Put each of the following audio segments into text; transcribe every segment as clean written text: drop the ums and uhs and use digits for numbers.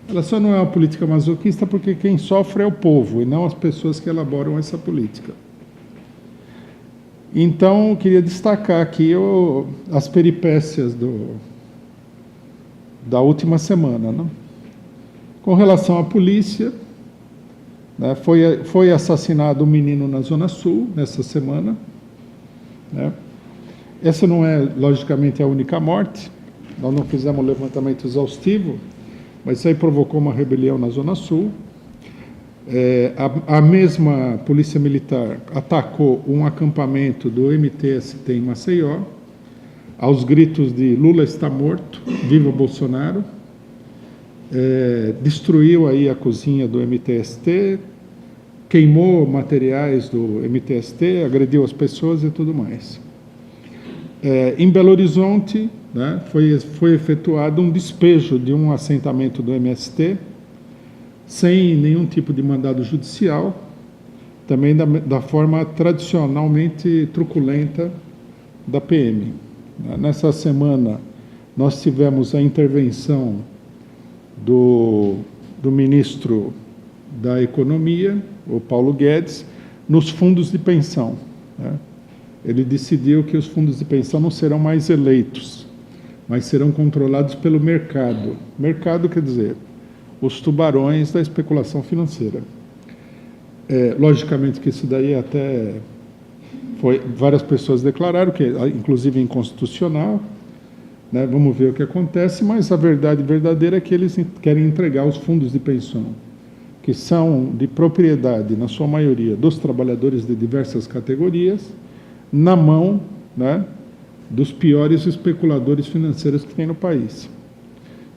Ela só não é uma política masoquista porque quem sofre é o povo e não as pessoas que elaboram essa política. Então, eu queria destacar aqui as peripécias da última semana. Né? Com relação à polícia, né, foi assassinado um menino na Zona Sul, nessa semana. Né? Essa não é, logicamente, a única morte. Nós não fizemos um levantamento exaustivo, mas isso aí provocou uma rebelião na Zona Sul. A mesma Polícia Militar atacou um acampamento do MTST em Maceió, aos gritos de Lula está morto, viva Bolsonaro. Destruiu aí a cozinha do MTST, queimou materiais do MTST, agrediu as pessoas e tudo mais. Em Belo Horizonte, né, foi efetuado um despejo de um assentamento do MST, sem nenhum tipo de mandado judicial, também da forma tradicionalmente truculenta da PM. Nessa semana, nós tivemos a intervenção do ministro da Economia, o Paulo Guedes, nos fundos de pensão. Né? Ele decidiu que os fundos de pensão não serão mais eleitos, mas serão controlados pelo mercado. Mercado quer dizer os tubarões da especulação financeira. Logicamente que isso daí até várias pessoas declararam que, inclusive, inconstitucional. Né? Vamos ver o que acontece, mas a verdade verdadeira é que eles querem entregar os fundos de pensão, que são de propriedade, na sua maioria, dos trabalhadores de diversas categorias, na mão, né, dos piores especuladores financeiros que tem no país.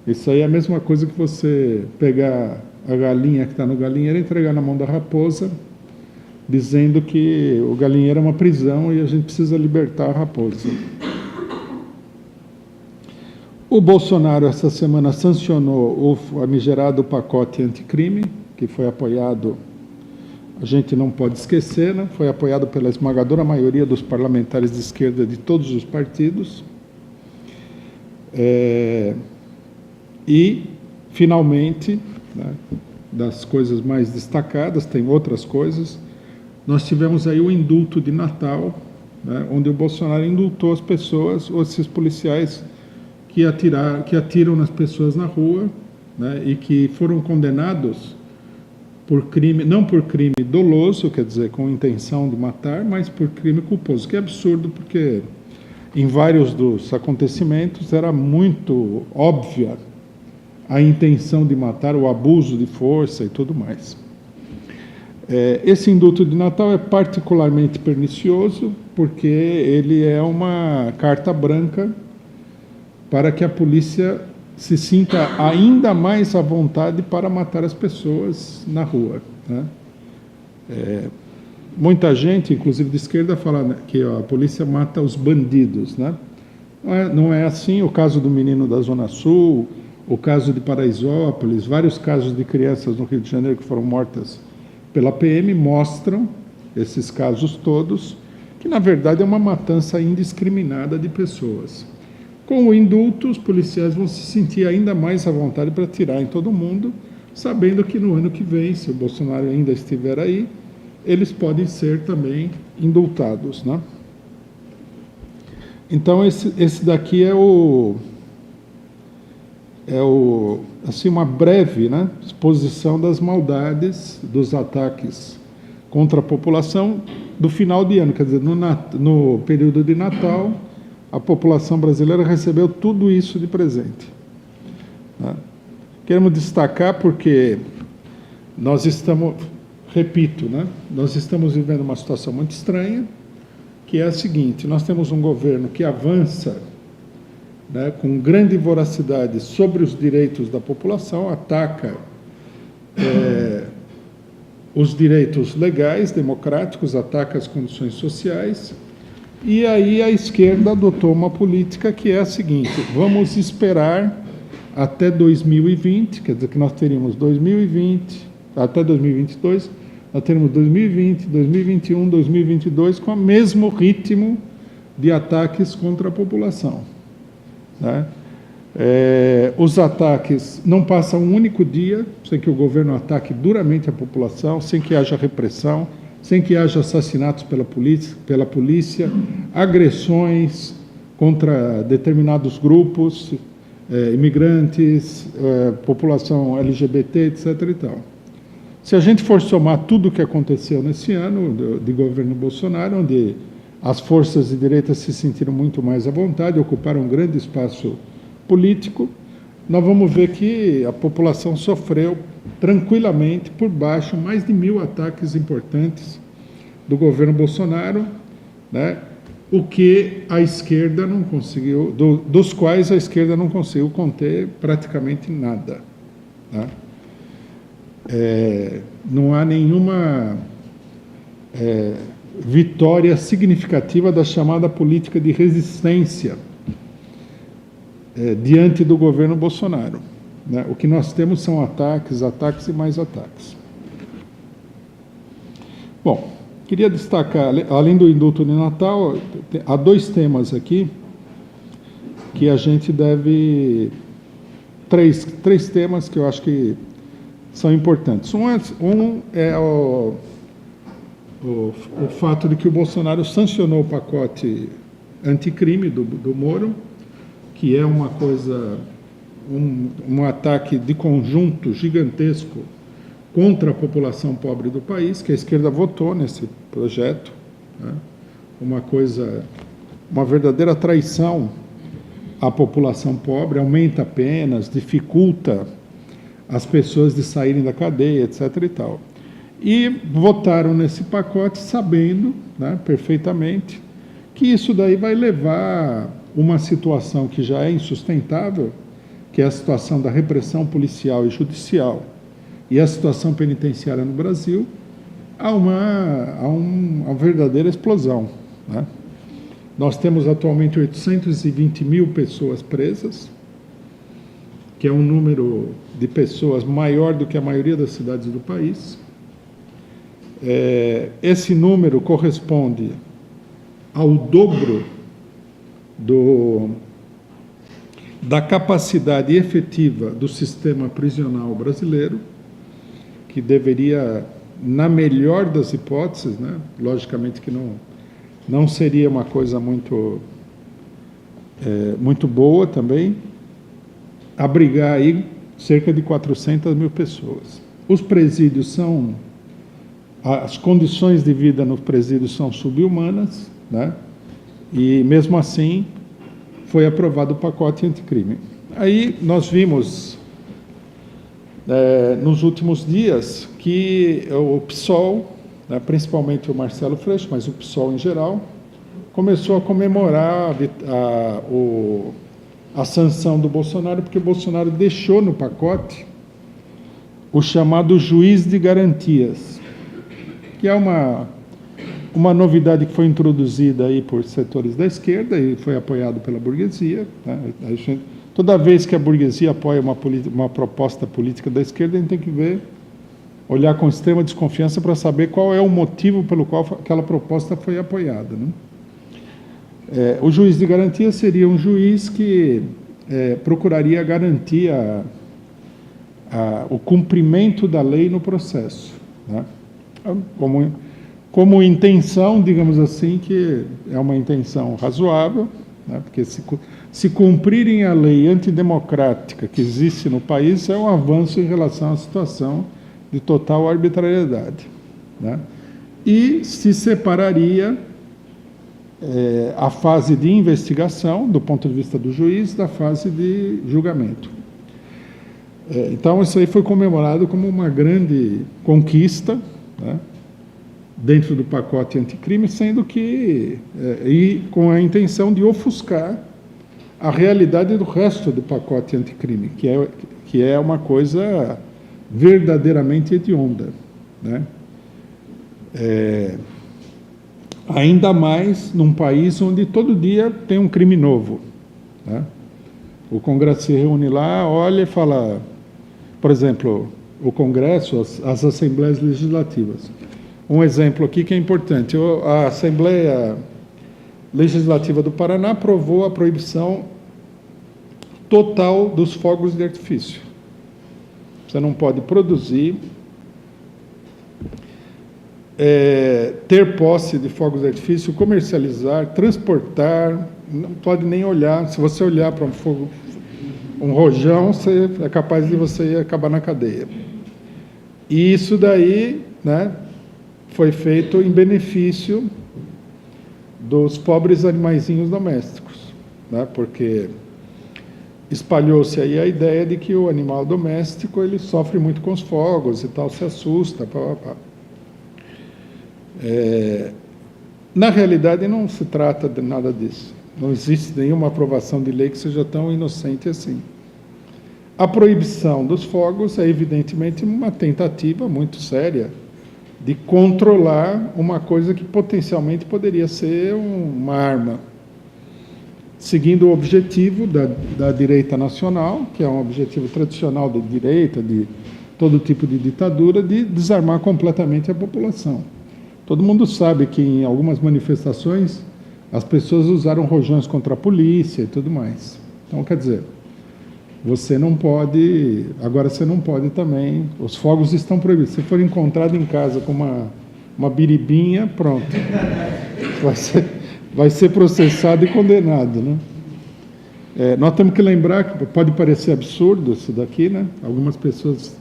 Isso aí é a mesma coisa que você pegar a galinha que está no galinheiro e entregar na mão da raposa, dizendo que o galinheiro é uma prisão e a gente precisa libertar a raposa. O Bolsonaro, essa semana, sancionou o famigerado pacote anticrime, que foi apoiado, a gente não pode esquecer, né? Foi apoiado pela esmagadora maioria dos parlamentares de esquerda de todos os partidos. E, finalmente, né, das coisas mais destacadas, tem outras coisas, nós tivemos aí o indulto de Natal, né, onde o Bolsonaro indultou as pessoas, ou esses policiais que atiram nas pessoas na rua, né, e que foram condenados por crime, não por crime doloso, quer dizer, com intenção de matar, mas por crime culposo, que é absurdo, porque em vários dos acontecimentos era muito óbvia a intenção de matar, o abuso de força e tudo mais. Esse indulto de Natal é particularmente pernicioso, porque ele é uma carta branca para que a polícia se sinta ainda mais à vontade para matar as pessoas na rua. Né? Muita gente, inclusive de esquerda, fala, né, que a polícia mata os bandidos. Né? Não é assim. O caso do menino da Zona Sul, o caso de Paraisópolis, vários casos de crianças no Rio de Janeiro que foram mortas pela PM mostram, esses casos todos, que na verdade é uma matança indiscriminada de pessoas. Com o indulto, os policiais vão se sentir ainda mais à vontade para atirar em todo mundo, sabendo que no ano que vem, se o Bolsonaro ainda estiver aí, eles podem ser também indultados. Né? Então, esse daqui assim, uma breve, né, exposição das maldades, dos ataques contra a população do final de ano, quer dizer, no período de Natal, a população brasileira recebeu tudo isso de presente. Né? Queremos destacar porque nós estamos, repito, né, nós estamos vivendo uma situação muito estranha, que é a seguinte: nós temos um governo que avança, né, com grande voracidade sobre os direitos da população, ataca os direitos legais, democráticos, ataca as condições sociais, e aí a esquerda adotou uma política que é a seguinte: vamos esperar até 2020, quer dizer que nós teríamos 2020, até 2022, nós teremos 2020, 2021, 2022 com o mesmo ritmo de ataques contra a população. Né? Os ataques, não passa um único dia sem que o governo ataque duramente a população, sem que haja repressão, sem que haja assassinatos pela polícia, agressões contra determinados grupos, imigrantes, população LGBT, etc. e tal. Se a gente for somar tudo o que aconteceu nesse ano de governo Bolsonaro, onde as forças de direita se sentiram muito mais à vontade, ocuparam um grande espaço político, nós vamos ver que a população sofreu tranquilamente, por baixo, mais de 1.000 ataques importantes do governo Bolsonaro, né? O que a esquerda não conseguiu, dos quais a esquerda não conseguiu conter praticamente nada, tá? Não há nenhuma vitória significativa da chamada política de resistência diante do governo Bolsonaro, né? O que nós temos são ataques, ataques e mais ataques. Bom, queria destacar, além do indulto de Natal, há 2 temas aqui que a gente deve... Três temas que eu acho que são importantes. Um é o fato de que o Bolsonaro sancionou o pacote anticrime do Moro, que é uma coisa, um ataque de conjunto gigantesco contra a população pobre do país, que a esquerda votou nesse projeto, né? Uma verdadeira traição à população pobre, aumenta penas, dificulta as pessoas de saírem da cadeia, etc. e tal. E votaram nesse pacote sabendo, né, perfeitamente, que isso daí vai levar uma situação que já é insustentável, que é a situação da repressão policial e judicial, e a situação penitenciária no Brasil, a uma verdadeira explosão, né? Nós temos atualmente 820.000 pessoas presas, que é um número de pessoas maior do que a maioria das cidades do país. Esse número corresponde ao dobro da capacidade efetiva do sistema prisional brasileiro, que deveria, na melhor das hipóteses, né, logicamente que não seria uma coisa muito boa também, abrigar aí cerca de 400.000 pessoas. Os presídios as condições de vida nos presídios são sub-humanas, né? E mesmo assim foi aprovado o pacote anticrime. Aí nós vimos nos últimos dias que o PSOL, né, principalmente o Marcelo Freixo, mas o PSOL em geral, começou a comemorar a sanção do Bolsonaro, porque o Bolsonaro deixou no pacote o chamado juiz de garantias, que é uma novidade que foi introduzida aí por setores da esquerda e foi apoiado pela burguesia, né? Toda vez que a burguesia apoia uma proposta política da esquerda, a gente tem que olhar com extrema desconfiança para saber qual é o motivo pelo qual aquela proposta foi apoiada, né? O juiz de garantia seria um juiz que procuraria garantir o cumprimento da lei no processo, né? Como intenção, digamos assim, que é uma intenção razoável, né? Porque se cumprirem a lei antidemocrática que existe no país, é um avanço em relação à situação de total arbitrariedade, né? E se separaria a fase de investigação, do ponto de vista do juiz, da fase de julgamento. Então, isso aí foi comemorado como uma grande conquista, né, dentro do pacote anticrime, sendo que, e com a intenção de ofuscar a realidade do resto do pacote anticrime, que é uma coisa verdadeiramente hedionda, né? Ainda mais num país onde todo dia tem um crime novo, né? O Congresso se reúne lá, olha e fala, por exemplo, o Congresso, as Assembleias Legislativas. Um exemplo aqui que é importante, a Assembleia Legislativa do Paraná aprovou a proibição total dos fogos de artifício. Você não pode produzir, ter posse de fogos de artifício, comercializar, transportar, não pode nem olhar. Se você olhar para um rojão, é capaz de você acabar na cadeia. E isso daí, né, foi feito em benefício dos pobres animaizinhos domésticos, né, porque espalhou-se aí a ideia de que o animal doméstico ele sofre muito com os fogos e tal, se assusta, Na realidade, não se trata de nada disso. Não existe nenhuma aprovação de lei que seja tão inocente assim. A proibição dos fogos é, evidentemente, uma tentativa muito séria de controlar uma coisa que potencialmente poderia ser uma arma, seguindo o objetivo da direita nacional, que é um objetivo tradicional de direita, de todo tipo de ditadura, de desarmar completamente a população. Todo mundo sabe que em algumas manifestações as pessoas usaram rojões contra a polícia e tudo mais. Então, quer dizer, você não pode, agora você não pode também, os fogos estão proibidos. Se for encontrado em casa com uma biribinha, pronto, vai ser processado e condenado, né? Nós temos que lembrar que pode parecer absurdo isso daqui, né? Algumas pessoas,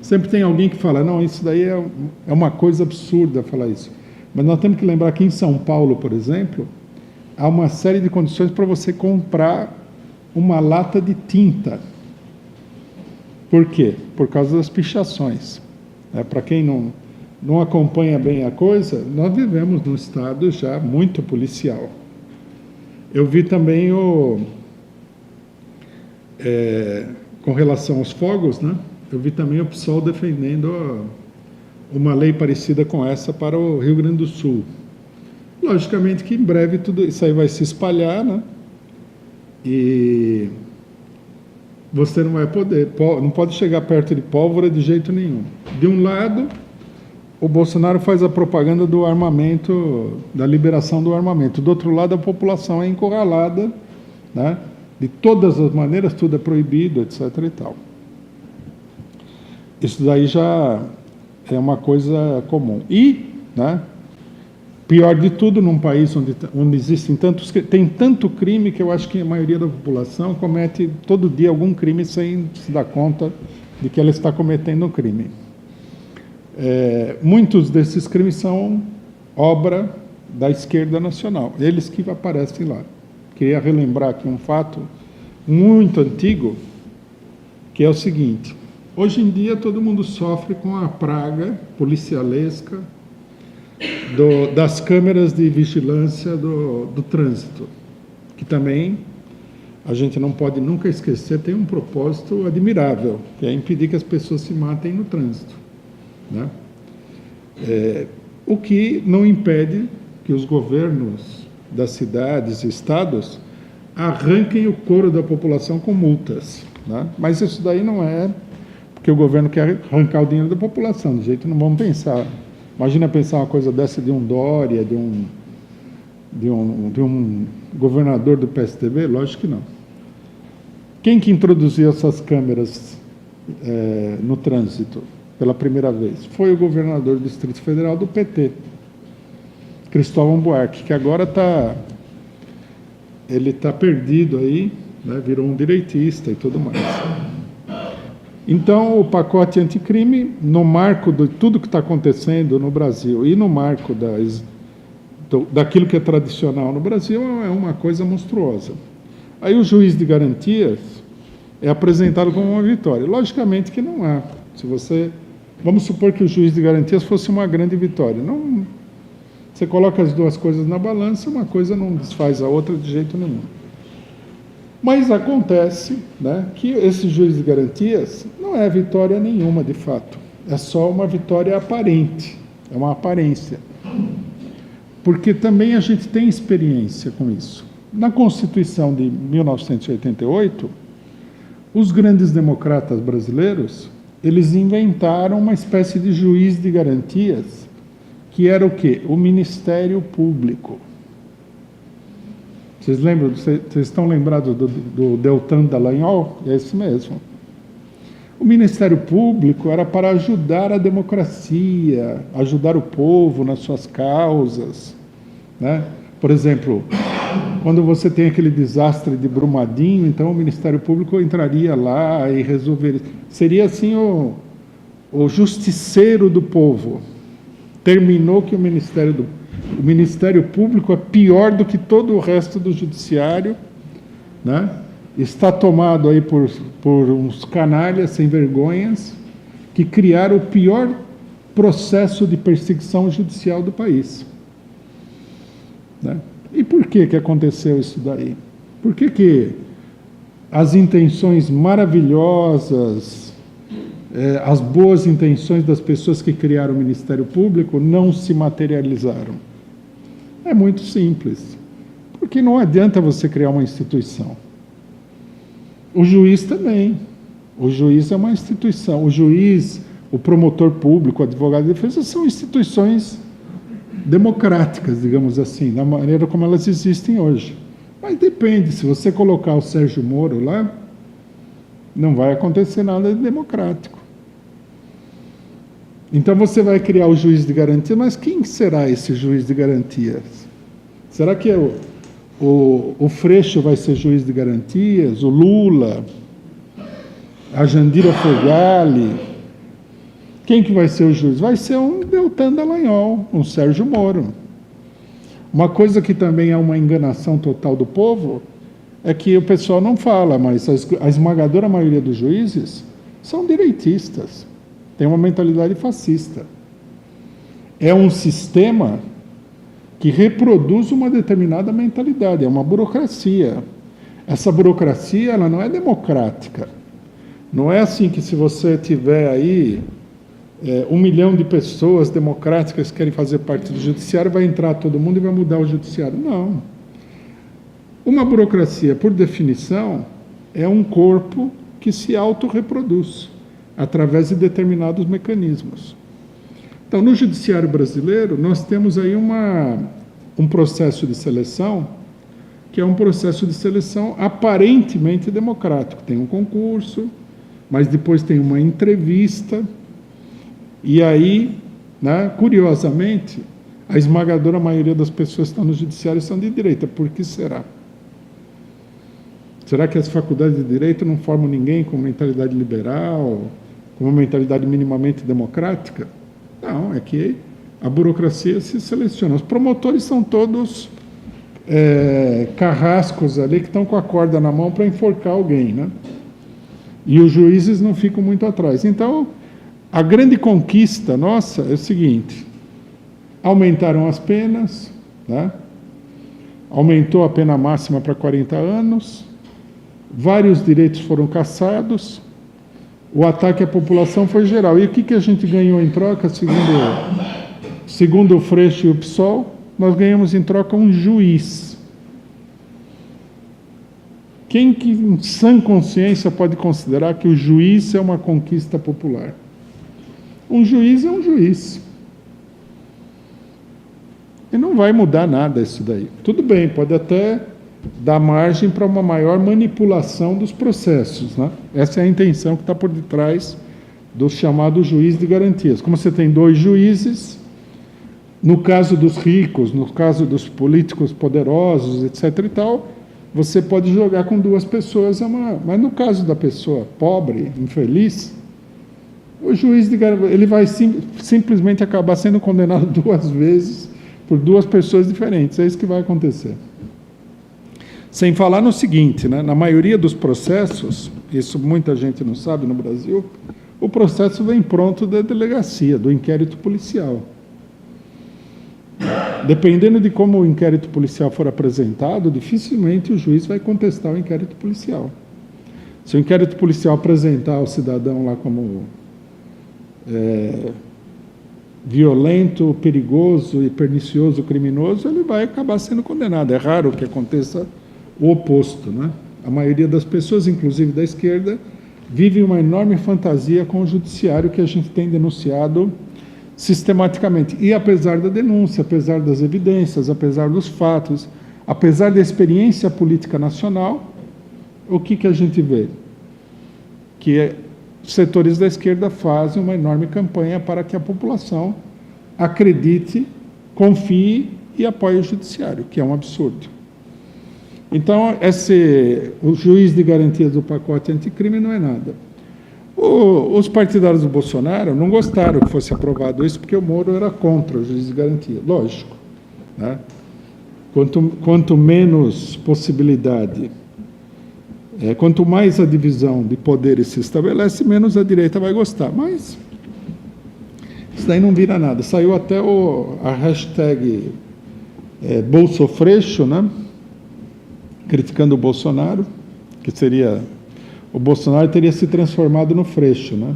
sempre tem alguém que fala, não, isso daí é uma coisa absurda falar isso. Mas nós temos que lembrar que em São Paulo, por exemplo, há uma série de condições para você comprar uma lata de tinta. Por quê? Por causa das pichações. Para quem não acompanha bem a coisa, nós vivemos num estado já muito policial. Eu vi também com relação aos fogos, né? Eu vi também o PSOL defendendo uma lei parecida com essa para o Rio Grande do Sul. Logicamente que em breve tudo isso aí vai se espalhar, né? E você não pode chegar perto de pólvora de jeito nenhum. De um lado, o Bolsonaro faz a propaganda do armamento, da liberação do armamento. Do outro lado, a população é encurralada, né? De todas as maneiras, tudo é proibido, etc. e tal. Isso daí já é uma coisa comum. E, né, pior de tudo, num país onde existem tem tanto crime que eu acho que a maioria da população comete todo dia algum crime sem se dar conta de que ela está cometendo um crime. Muitos desses crimes são obra da esquerda nacional, eles que aparecem lá. Queria relembrar aqui um fato muito antigo, que é o seguinte: hoje em dia todo mundo sofre com a praga policialesca das câmeras de vigilância do trânsito, que também a gente não pode nunca esquecer, tem um propósito admirável, que é impedir que as pessoas se matem no trânsito, né? O que não impede que os governos das cidades e estados arranquem o couro da população com multas, né? Mas isso daí não é porque o governo quer arrancar o dinheiro da população, de jeito não vamos pensar. Imagina pensar uma coisa dessa de um Dória, de um governador do PSDB? Lógico que não. Quem que introduziu essas câmeras no trânsito pela primeira vez? Foi o governador do Distrito Federal do PT, Cristóvão Buarque, que agora ele está perdido aí, né, virou um direitista e tudo mais. Então, o pacote anticrime, no marco de tudo que está acontecendo no Brasil e no marco daquilo que é tradicional no Brasil, é uma coisa monstruosa. Aí o juiz de garantias é apresentado como uma vitória. Logicamente que não há. Vamos supor que o juiz de garantias fosse uma grande vitória. Não, você coloca as duas coisas na balança, uma coisa não desfaz a outra de jeito nenhum. Mas acontece, né, que esse juiz de garantias não é vitória nenhuma, de fato. É só uma vitória aparente, é uma aparência. Porque também a gente tem experiência com isso. Na Constituição de 1988, os grandes democratas brasileiros, eles inventaram uma espécie de juiz de garantias, que era o quê? O Ministério Público. Vocês lembram? Vocês estão lembrados do Deltan Dallagnol? É esse mesmo. O Ministério Público era para ajudar a democracia, ajudar o povo nas suas causas, né? Por exemplo, quando você tem aquele desastre de Brumadinho, então o Ministério Público entraria lá e resolveria. Seria assim o justiceiro do povo. Terminou que o Ministério Público é pior do que todo o resto do judiciário, né? Está tomado aí por uns canalhas sem vergonhas que criaram o pior processo de perseguição judicial do país, né? E por que aconteceu isso daí? Por que as intenções maravilhosas, as boas intenções das pessoas que criaram o Ministério Público não se materializaram? É muito simples. Porque não adianta você criar uma instituição. O juiz também. O juiz é uma instituição. O juiz, o promotor público, o advogado de defesa são instituições democráticas, digamos assim, da maneira como elas existem hoje. Mas depende, se você colocar o Sérgio Moro lá, não vai acontecer nada de democrático. Então você vai criar o juiz de garantia, mas quem será esse juiz de garantias? Será que é o Freixo vai ser juiz de garantias? O Lula? A Jandira Fegali? Quem que vai ser o juiz? Vai ser um Deltan Dallagnol, um Sérgio Moro. Uma coisa que também é uma enganação total do povo é que o pessoal não fala, mas a esmagadora maioria dos juízes são direitistas, tem uma mentalidade fascista. É um sistema que reproduz uma determinada mentalidade, é uma burocracia. Essa burocracia, ela não é democrática. Não é assim que se você tiver aí 1 milhão de pessoas democráticas que querem fazer parte do judiciário, vai entrar todo mundo e vai mudar o judiciário. Não. Uma burocracia, por definição, é um corpo que se autorreproduz através de determinados mecanismos. Então, no judiciário brasileiro, nós temos aí um processo de seleção, que é um processo de seleção aparentemente democrático. Tem um concurso, mas depois tem uma entrevista, e aí, né, curiosamente, a esmagadora maioria das pessoas que estão no judiciário são de direita. Por que será? Será que as faculdades de direito não formam ninguém com mentalidade liberal, com uma mentalidade minimamente democrática? Não, é que a burocracia se seleciona. Os promotores são todos carrascos ali que estão com a corda na mão para enforcar alguém, né? E os juízes não ficam muito atrás. Então, a grande conquista nossa é o seguinte: aumentaram as penas, né? Aumentou a pena máxima para 40 anos, vários direitos foram cassados, o ataque à população foi geral. E o que a gente ganhou em troca, segundo o Freixo e o PSOL? Nós ganhamos em troca um juiz. Quem que, em sã consciência, pode considerar que o juiz é uma conquista popular? Um juiz é um juiz. E não vai mudar nada isso daí. Tudo bem, pode até dar margem para uma maior manipulação dos processos, né? Essa é a intenção que está por detrás do chamado juiz de garantias. Como você tem 2 juízes, no caso dos ricos, no caso dos políticos poderosos, etc. e tal, você pode jogar com 2 pessoas, mas no caso da pessoa pobre, infeliz, o juiz ele vai simplesmente acabar sendo condenado 2 vezes por 2 pessoas diferentes. É isso que vai acontecer. Sem falar no seguinte, né? Na maioria dos processos, isso muita gente não sabe no Brasil, o processo vem pronto da delegacia, do inquérito policial. Dependendo de como o inquérito policial for apresentado, dificilmente o juiz vai contestar o inquérito policial. Se o inquérito policial apresentar o cidadão lá como violento, perigoso e pernicioso criminoso, ele vai acabar sendo condenado. É raro que aconteça o oposto, né? A maioria das pessoas, inclusive da esquerda, vive uma enorme fantasia com o judiciário que a gente tem denunciado sistematicamente. E apesar da denúncia, apesar das evidências, apesar dos fatos, apesar da experiência política nacional, o que a gente vê? Que setores da esquerda fazem uma enorme campanha para que a população acredite, confie e apoie o judiciário, que é um absurdo. Então, o juiz de garantias do pacote anticrime não é nada. Os partidários do Bolsonaro não gostaram que fosse aprovado isso, porque o Moro era contra o juiz de garantia, lógico, né? Quanto menos possibilidade, quanto mais a divisão de poderes se estabelece, menos a direita vai gostar. Mas isso daí não vira nada. Saiu até a hashtag Bolsofreixo, né? Criticando o Bolsonaro, que seria... O Bolsonaro teria se transformado no Freixo, né?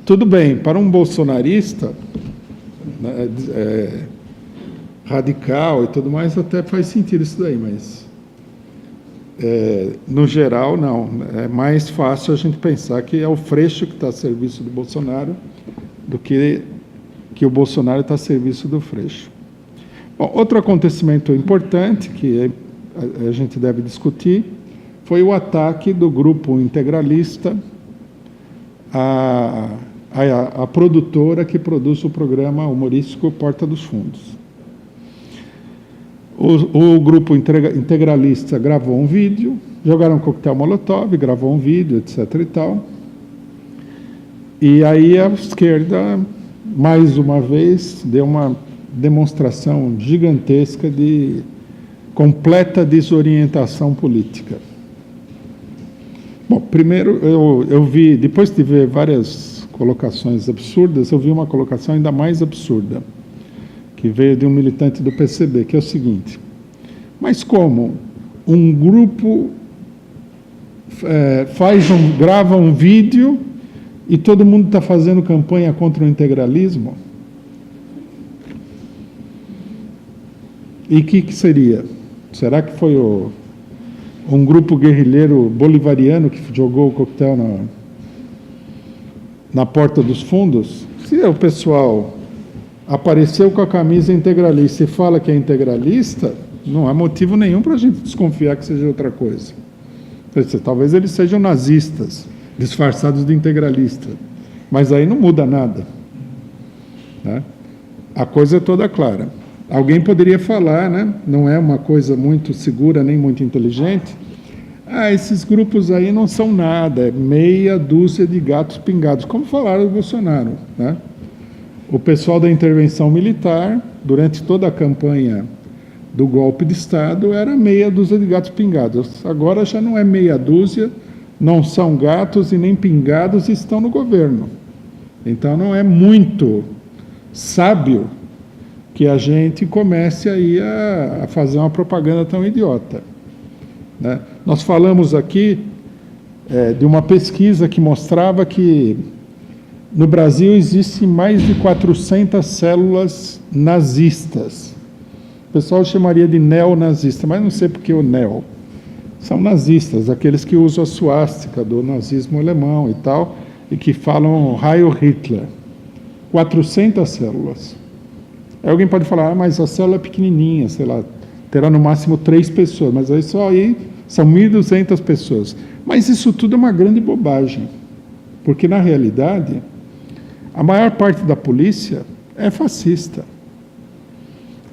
Tudo bem, para um bolsonarista, né, radical e tudo mais, até faz sentido isso daí, mas no geral não. É mais fácil a gente pensar que é o Freixo que está a serviço do Bolsonaro do que o Bolsonaro está a serviço do Freixo. Bom, outro acontecimento importante que a gente deve discutir foi o ataque do grupo integralista à produtora que produz o programa humorístico Porta dos Fundos. O grupo integralista gravou um vídeo, jogaram um coquetel Molotov, gravou um vídeo, etc. e tal. E aí a esquerda, mais uma vez, deu uma demonstração gigantesca de completa desorientação política. Bom, primeiro eu vi, depois de ver várias colocações absurdas, eu vi uma colocação ainda mais absurda, que veio de um militante do PCB, que é o seguinte: mas como um grupo grava um vídeo e todo mundo está fazendo campanha contra o integralismo? E o que seria? Será que foi um grupo guerrilheiro bolivariano que jogou o coquetel na Porta dos Fundos? Se o pessoal apareceu com a camisa integralista e fala que é integralista, não há motivo nenhum para a gente desconfiar que seja outra coisa. Talvez eles sejam nazistas, disfarçados de integralista, mas aí não muda nada, né? A coisa é toda clara. Alguém poderia falar, né? Não é uma coisa muito segura nem muito inteligente. Esses grupos aí não são nada, é meia dúzia de gatos pingados, como falaram do Bolsonaro, né? O pessoal da intervenção militar, durante toda a campanha do golpe de Estado, era meia dúzia de gatos pingados. Agora já não é meia dúzia, não são gatos e nem pingados e estão no governo. Então não é muito sábio que a gente comece aí a fazer uma propaganda tão idiota, né? Nós falamos aqui de uma pesquisa que mostrava que no Brasil existem mais de 400 células nazistas. O pessoal chamaria de neonazista, mas não sei por que o neo. São nazistas, aqueles que usam a suástica do nazismo alemão e tal, e que falam Heil Hitler. 400 células. Aí alguém pode falar, mas a célula é pequenininha, sei lá, terá no máximo 3 pessoas, mas aí só aí são 1.200 pessoas. Mas isso tudo é uma grande bobagem, porque na realidade a maior parte da polícia é fascista.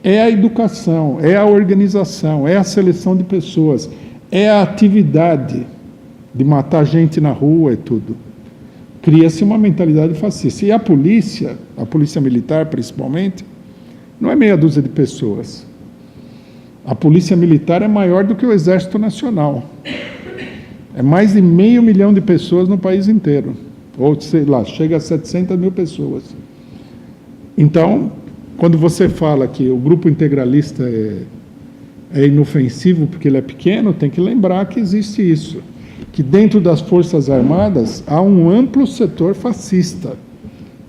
É a educação, é a organização, é a seleção de pessoas, é a atividade de matar gente na rua e tudo. Cria-se uma mentalidade fascista. E a polícia militar principalmente, não é meia dúzia de pessoas. A polícia militar é maior do que o Exército Nacional. É mais de 500 mil de pessoas no país inteiro. Ou, sei lá, chega a 700 mil pessoas. Então, quando você fala que o grupo integralista é inofensivo porque ele é pequeno, tem que lembrar que existe isso. Que dentro das Forças Armadas há um amplo setor fascista,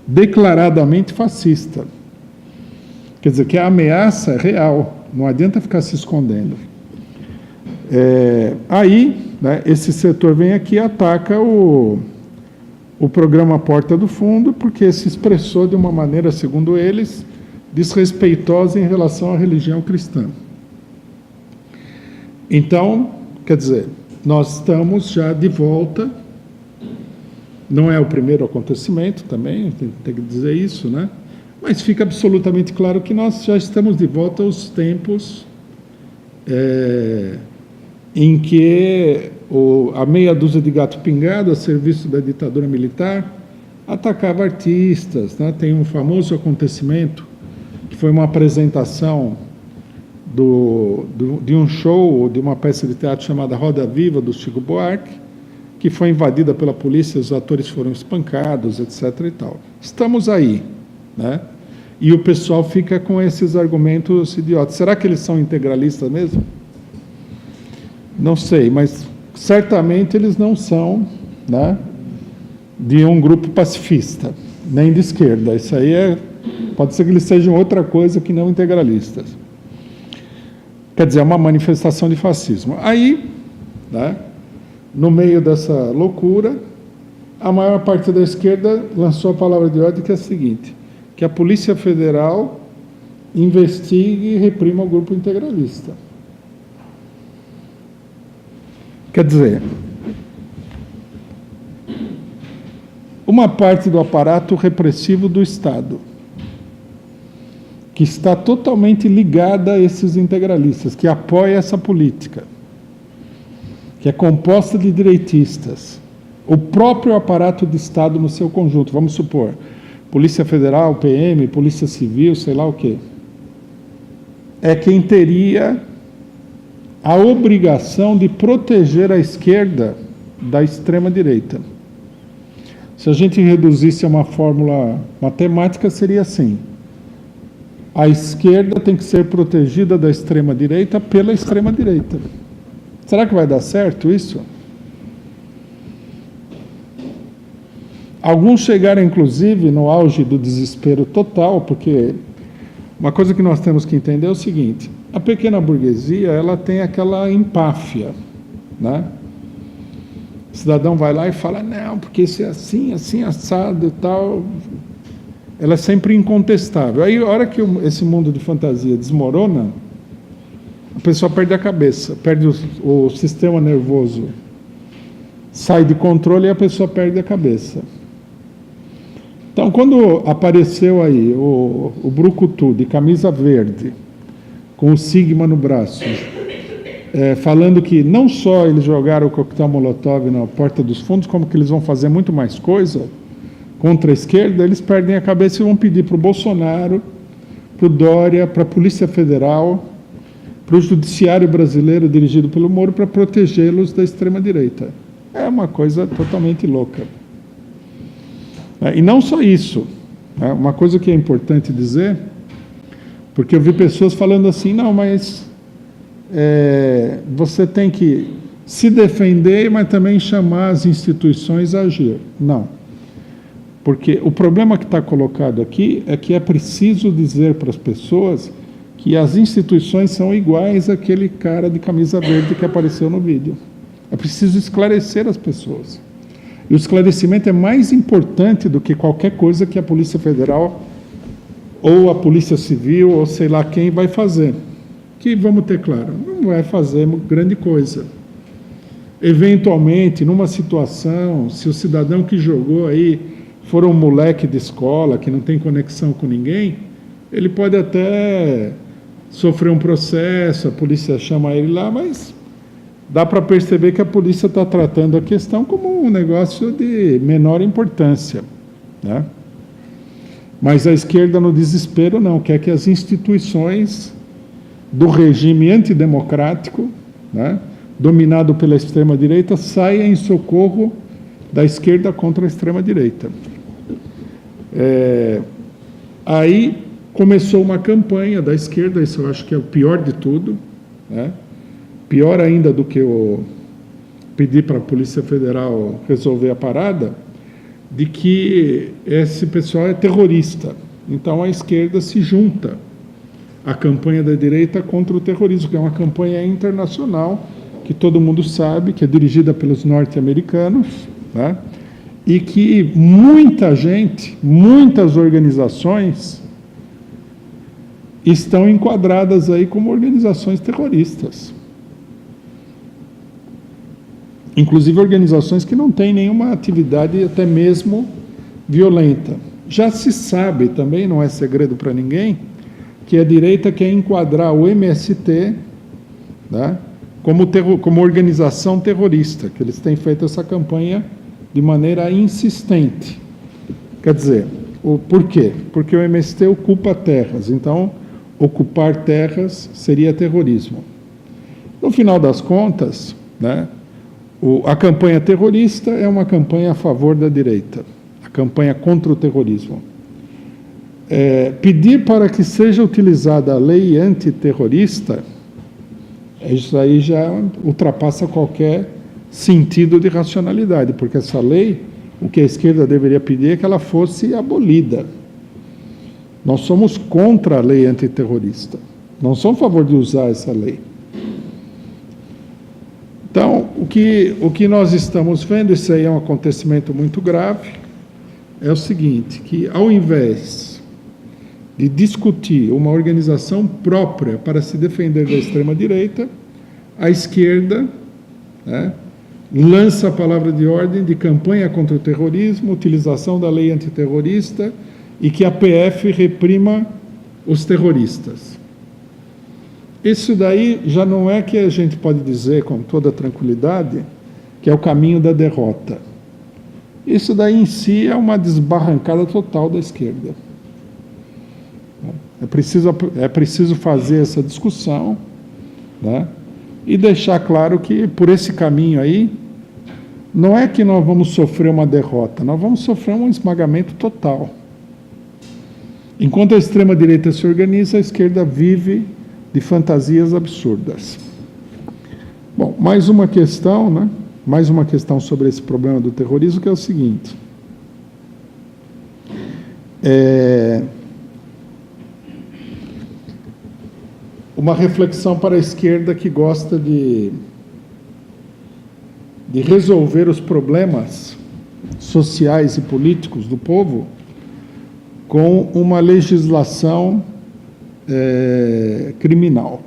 declaradamente fascista. Quer dizer, que a ameaça é real, não adianta ficar se escondendo. Aí, né, esse setor vem aqui e ataca o programa Porta do Fundo, porque se expressou de uma maneira, segundo eles, desrespeitosa em relação à religião cristã. Então, quer dizer, nós estamos já de volta, não é o primeiro acontecimento também, tem que dizer isso, né? Mas fica absolutamente claro que nós já estamos de volta aos tempos em que a meia dúzia de gato pingado, a serviço da ditadura militar, atacava artistas, né? Tem um famoso acontecimento, que foi uma apresentação de um show, de uma peça de teatro chamada Roda Viva, do Chico Buarque, que foi invadida pela polícia, os atores foram espancados, etc. e tal. Estamos aí, né? E o pessoal fica com esses argumentos idiotas. Será que eles são integralistas mesmo? Não sei, mas certamente eles não são, né, de um grupo pacifista, nem de esquerda. Isso aí pode ser que eles sejam outra coisa que não integralistas. Quer dizer, é uma manifestação de fascismo. Aí, né, no meio dessa loucura, a maior parte da esquerda lançou a palavra de ordem, que é a seguinte: que a Polícia Federal investigue e reprima o grupo integralista. Quer dizer, uma parte do aparato repressivo do Estado, que está totalmente ligada a esses integralistas, que apoia essa política, que é composta de direitistas, o próprio aparato de Estado no seu conjunto, vamos supor, Polícia Federal, PM, Polícia Civil, sei lá o quê, é quem teria a obrigação de proteger a esquerda da extrema-direita. Se a gente reduzisse a uma fórmula matemática, seria assim: a esquerda tem que ser protegida da extrema-direita pela extrema-direita. Será que vai dar certo isso? Alguns chegaram, inclusive, no auge do desespero total, porque uma coisa que nós temos que entender é o seguinte: a pequena burguesia, ela tem aquela empáfia, né? O cidadão vai lá e fala, não, porque isso é assim, assim, assado e tal. Ela é sempre incontestável. Aí, a hora que esse mundo de fantasia desmorona, a pessoa perde a cabeça, perde o sistema nervoso, sai de controle e a pessoa perde a cabeça. Então, quando apareceu aí o brucutu de camisa verde, com o sigma no braço, falando que não só eles jogaram o coquetel Molotov na porta dos fundos, como que eles vão fazer muito mais coisa contra a esquerda, eles perdem a cabeça e vão pedir para o Bolsonaro, para o Dória, para a Polícia Federal, para o Judiciário Brasileiro, dirigido pelo Moro, para protegê-los da extrema-direita. É uma coisa totalmente louca. E não só isso, uma coisa que é importante dizer, porque eu vi pessoas falando assim, não, mas você tem que se defender, mas também chamar as instituições a agir. Não. Porque o problema que está colocado aqui é que é preciso dizer para as pessoas que as instituições são iguais àquele cara de camisa verde que apareceu no vídeo. É preciso esclarecer as pessoas. E o esclarecimento é mais importante do que qualquer coisa que a Polícia Federal ou a Polícia Civil ou sei lá quem vai fazer. Que, vamos ter claro, não vai fazer grande coisa. Eventualmente, numa situação, se o cidadão que jogou aí for um moleque de escola, que não tem conexão com ninguém, ele pode até sofrer um processo, a polícia chama ele lá, mas dá para perceber que a polícia está tratando a questão como um negócio de menor importância, né? Mas a esquerda, no desespero, não, quer que as instituições do regime antidemocrático, né, dominado pela extrema-direita, saiam em socorro da esquerda contra a extrema-direita. Aí começou uma campanha da esquerda, isso eu acho que é o pior de tudo, né? Pior ainda do que pedir para a Polícia Federal resolver a parada, de que esse pessoal é terrorista. Então a esquerda se junta à campanha da direita contra o terrorismo, que é uma campanha internacional, que todo mundo sabe, que é dirigida pelos norte-americanos, né? E que muita gente, muitas organizações estão enquadradas aí como organizações terroristas. inclusive organizações que não têm nenhuma atividade até mesmo violenta. Já se sabe também, não é segredo para ninguém, que a direita quer enquadrar o MST, né, como organização terrorista, que eles têm feito essa campanha de maneira insistente. Quer dizer, por quê? Porque o MST ocupa terras, então ocupar terras seria terrorismo. No final das contas, né, a campanha terrorista é uma campanha a favor da direita, a campanha contra o terrorismo. Pedir para que seja utilizada a lei antiterrorista, isso aí já ultrapassa qualquer sentido de racionalidade, porque essa lei, o que a esquerda deveria pedir é que ela fosse abolida. Nós somos contra a lei antiterrorista, não somos a favor de usar essa lei. Então, o que nós estamos vendo, isso aí é um acontecimento muito grave, é o seguinte, que ao invés de discutir uma organização própria para se defender da extrema-direita, a esquerda, né, lança a palavra de ordem de campanha contra o terrorismo, utilização da lei antiterrorista e que a PF reprima os terroristas. Isso daí já não é que a gente pode dizer com toda tranquilidade que é o caminho da derrota. Isso daí em si é uma desbarrancada total da esquerda. É preciso fazer essa discussão, né, e deixar claro que por esse caminho aí, não é que nós vamos sofrer uma derrota, nós vamos sofrer um esmagamento total. Enquanto a extrema-direita se organiza, a esquerda vive de fantasias absurdas. Bom, mais uma questão, né? Mais uma questão sobre esse problema do terrorismo, que é o seguinte. Uma reflexão para a esquerda que gosta de resolver os problemas sociais e políticos do povo com uma legislação criminal.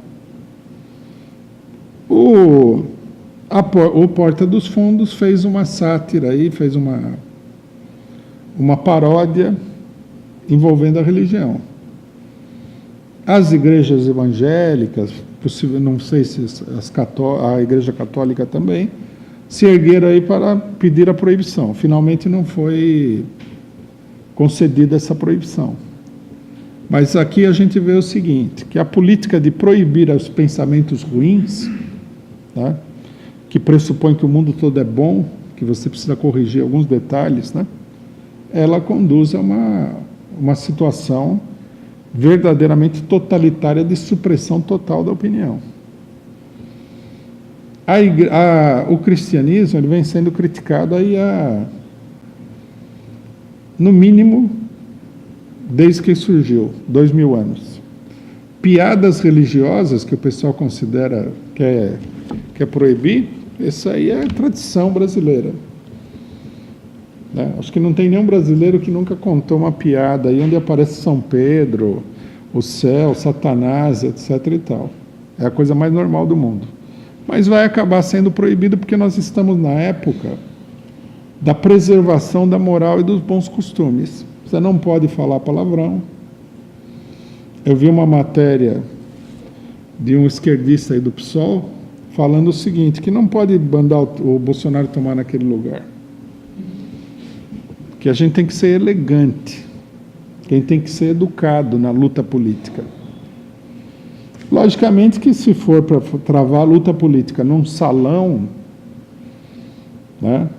O Porta dos Fundos fez uma sátira aí, fez uma paródia envolvendo a religião. As igrejas evangélicas, não sei se a Igreja Católica também, se ergueram aí para pedir a proibição. Finalmente não foi concedida essa proibição. Mas aqui a gente vê o seguinte, que a política de proibir os pensamentos ruins, tá, que pressupõe que o mundo todo é bom, que você precisa corrigir alguns detalhes, né, ela conduz a uma situação verdadeiramente totalitária de supressão total da opinião. O cristianismo ele vem sendo criticado aí no mínimo desde que surgiu, 2000 anos. Piadas religiosas que o pessoal considera quer proibir, isso aí é tradição brasileira. Né? Acho que não tem nenhum brasileiro que nunca contou uma piada aí onde aparece São Pedro, o céu, Satanás, etc. e tal. É a coisa mais normal do mundo. Mas vai acabar sendo proibido porque nós estamos na época da preservação da moral e dos bons costumes. Você não pode falar palavrão. Eu vi uma matéria de um esquerdista aí do PSOL falando o seguinte, que não pode mandar o Bolsonaro tomar naquele lugar. Que a gente tem que ser elegante, quem tem que ser educado na luta política. Logicamente que se for para travar a luta política num salão, né,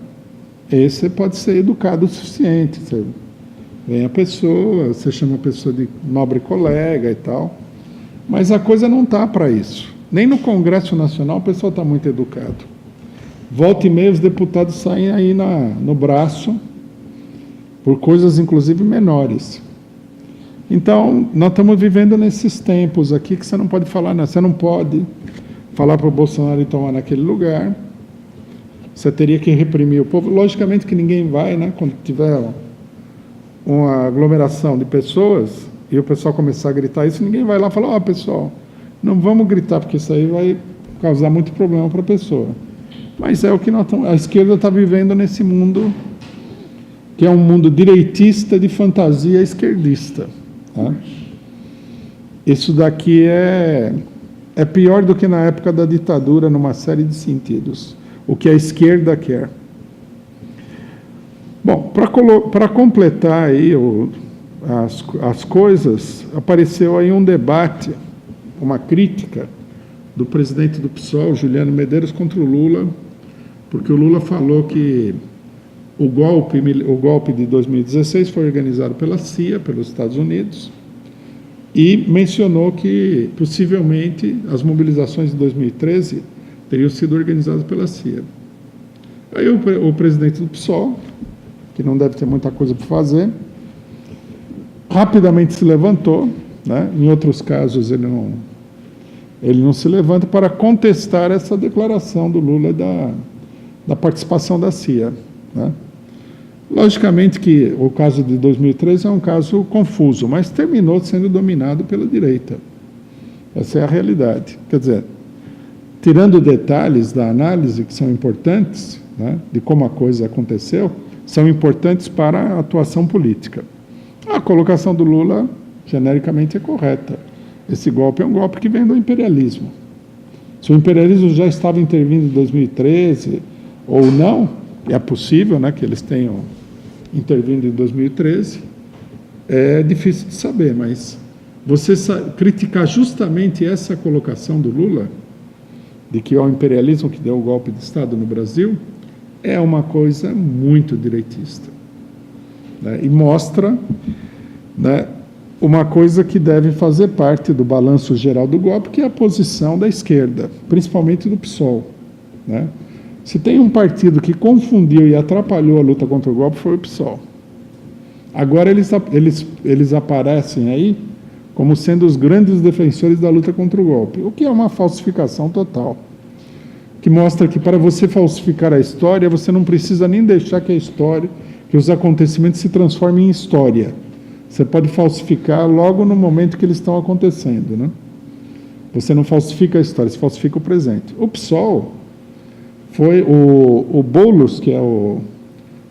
esse pode ser educado o suficiente. Você vem a pessoa, você chama a pessoa de nobre colega e tal, mas a coisa não está para isso. Nem no Congresso Nacional o pessoal está muito educado. Volta e meia os deputados saem aí no braço, por coisas inclusive menores. Então, nós estamos vivendo nesses tempos aqui que você não pode falar, você não pode falar para o Bolsonaro ir tomar naquele lugar, você teria que reprimir o povo. Logicamente que ninguém vai, né, quando tiver uma aglomeração de pessoas e o pessoal começar a gritar isso, ninguém vai lá e falar, ó, pessoal, não vamos gritar, porque isso aí vai causar muito problema para a pessoa. Mas é o que a esquerda está vivendo nesse mundo, que é um mundo direitista de fantasia esquerdista. Tá? Isso daqui é pior do que na época da ditadura, numa série de sentidos. O que a esquerda quer. Bom, para completar aí as coisas, apareceu aí um debate, uma crítica do presidente do PSOL, Juliano Medeiros, contra o Lula, porque o Lula falou que o golpe de 2016 foi organizado pela CIA, pelos Estados Unidos, e mencionou que, possivelmente, as mobilizações de 2013 teriam sido organizadas pela CIA. Aí o presidente do PSOL, que não deve ter muita coisa para fazer, rapidamente se levantou, né? Em outros casos ele não se levanta para contestar essa declaração do Lula da participação da CIA, né? Logicamente que o caso de 2013 é um caso confuso, mas terminou sendo dominado pela direita. Essa é a realidade. Quer dizer, tirando detalhes da análise que são importantes, né, de como a coisa aconteceu, são importantes para a atuação política. A colocação do Lula, genericamente, é correta. Esse golpe é um golpe que vem do imperialismo. Se o imperialismo já estava intervindo em 2013 ou não, é possível, né, que eles tenham intervindo em 2013, é difícil de saber, mas você criticar justamente essa colocação do Lula, de que é o imperialismo que deu o golpe de Estado no Brasil, é uma coisa muito direitista, né, e mostra, né, uma coisa que deve fazer parte do balanço geral do golpe, que é a posição da esquerda, principalmente do PSOL, né? Se tem um partido que confundiu e atrapalhou a luta contra o golpe, foi o PSOL. Agora eles aparecem aí como sendo os grandes defensores da luta contra o golpe, o que é uma falsificação total, que mostra que para você falsificar a história, você não precisa nem deixar que a história, que os acontecimentos se transformem em história. Você pode falsificar logo no momento que eles estão acontecendo, né? Você não falsifica a história, você falsifica o presente. O PSOL foi o Boulos, que é o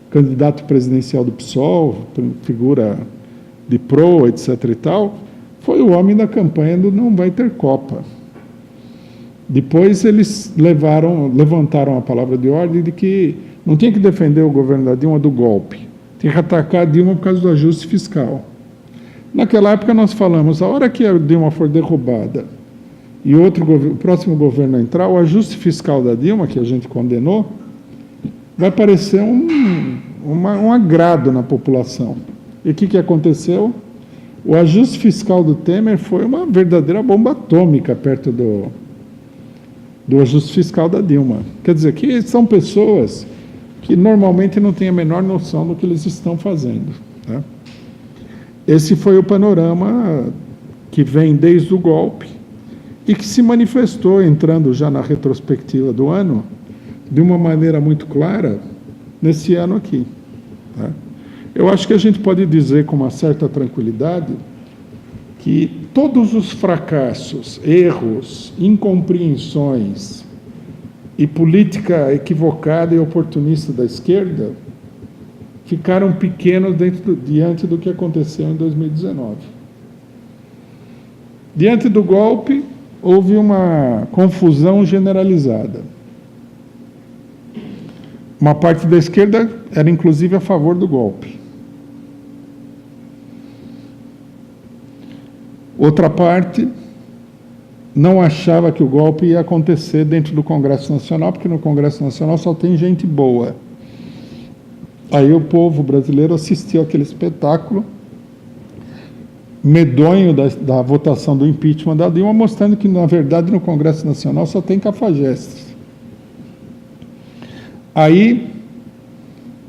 candidato presidencial do PSOL, figura de pro, etc. e tal, foi o homem da campanha do não vai ter Copa. Depois eles levantaram a palavra de ordem de que não tinha que defender o governo da Dilma do golpe, tinha que atacar a Dilma por causa do ajuste fiscal. Naquela época nós falamos, a hora que a Dilma for derrubada e o próximo governo entrar, o ajuste fiscal da Dilma, que a gente condenou, vai parecer um agrado na população. E o que aconteceu? O ajuste fiscal do Temer foi uma verdadeira bomba atômica perto do ajuste fiscal da Dilma. Quer dizer, que são pessoas que normalmente não têm a menor noção do que eles estão fazendo, né? Esse foi o panorama que vem desde o golpe, e que se manifestou, entrando já na retrospectiva do ano, de uma maneira muito clara, nesse ano aqui, tá? Eu acho que a gente pode dizer com uma certa tranquilidade que todos os fracassos, erros, incompreensões e política equivocada e oportunista da esquerda ficaram pequenos diante do que aconteceu em 2019. Diante do golpe, houve uma confusão generalizada. Uma parte da esquerda era, inclusive, a favor do golpe. Outra parte não achava que o golpe ia acontecer dentro do Congresso Nacional, porque no Congresso Nacional só tem gente boa. Aí o povo brasileiro assistiu àquele espetáculo medonho da votação do impeachment da Dilma, mostrando que, na verdade, no Congresso Nacional só tem cafajestes. Aí,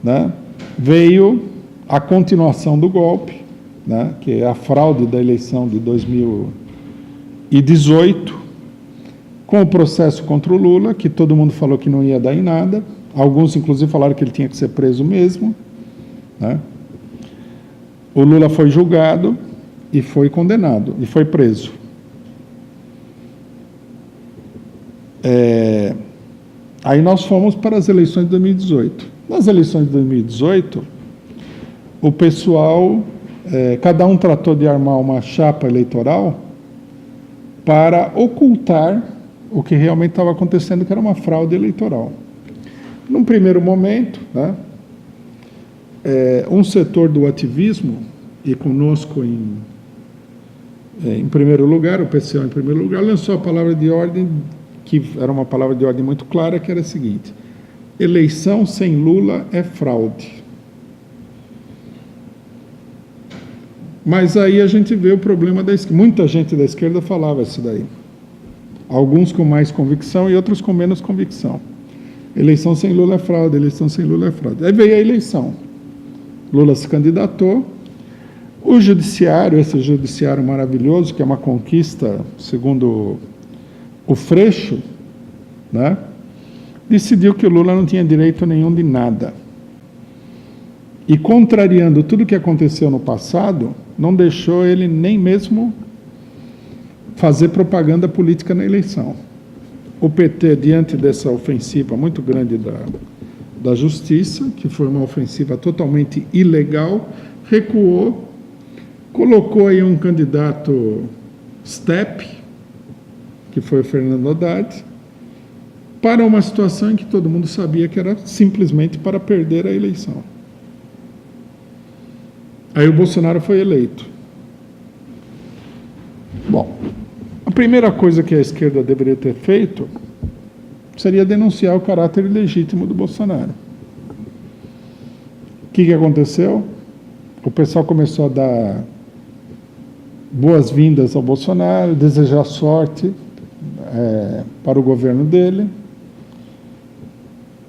né, veio a continuação do golpe, né, que é a fraude da eleição de 2018, com o processo contra o Lula, que todo mundo falou que não ia dar em nada, alguns, inclusive, falaram que ele tinha que ser preso mesmo, né? O Lula foi julgado e foi condenado, e foi preso. Aí nós fomos para as eleições de 2018. Nas eleições de 2018, o pessoal, cada um tratou de armar uma chapa eleitoral para ocultar o que realmente estava acontecendo, que era uma fraude eleitoral. Num primeiro momento, né, um setor do ativismo, e conosco em primeiro lugar, o PCO em primeiro lugar, lançou a palavra de ordem, que era uma palavra de ordem muito clara, que era a seguinte: eleição sem Lula é fraude. Mas aí a gente vê o problema da esquerda. Muita gente da esquerda falava isso daí. Alguns com mais convicção e outros com menos convicção. Eleição sem Lula é fraude, eleição sem Lula é fraude. Aí veio a eleição. Lula se candidatou. O judiciário, esse judiciário maravilhoso, que é uma conquista, segundo o Freixo, né, decidiu que o Lula não tinha direito nenhum de nada. E, contrariando tudo o que aconteceu no passado, não deixou ele nem mesmo fazer propaganda política na eleição. O PT, diante dessa ofensiva muito grande da Justiça, que foi uma ofensiva totalmente ilegal, recuou, colocou aí um candidato step, que foi o Fernando Haddad, para uma situação em que todo mundo sabia que era simplesmente para perder a eleição. Aí o Bolsonaro foi eleito. Bom, a primeira coisa que a esquerda deveria ter feito seria denunciar o caráter ilegítimo do Bolsonaro. O que aconteceu? O pessoal começou a dar boas-vindas ao Bolsonaro, desejar sorte para o governo dele.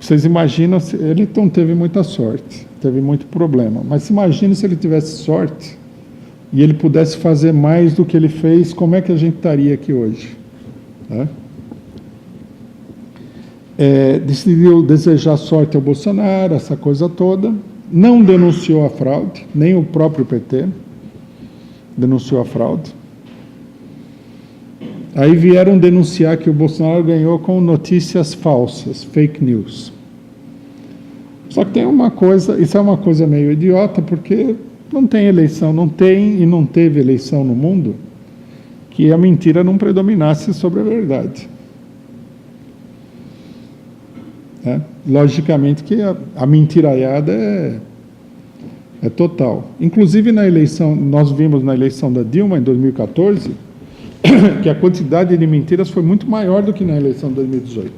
Vocês imaginam, ele não teve muita sorte, teve muito problema, mas se imagina se ele tivesse sorte e ele pudesse fazer mais do que ele fez, como é que a gente estaria aqui hoje? Né? Decidiu desejar sorte ao Bolsonaro, essa coisa toda, não denunciou a fraude, nem o próprio PT denunciou a fraude. Aí vieram denunciar que o Bolsonaro ganhou com notícias falsas, fake news. Só que tem uma coisa, isso é uma coisa meio idiota, porque não tem eleição, não tem e não teve eleição no mundo que a mentira não predominasse sobre a verdade. Logicamente que a mentiraiada é total. Inclusive na eleição, nós vimos na eleição da Dilma em 2014, que a quantidade de mentiras foi muito maior do que na eleição de 2018.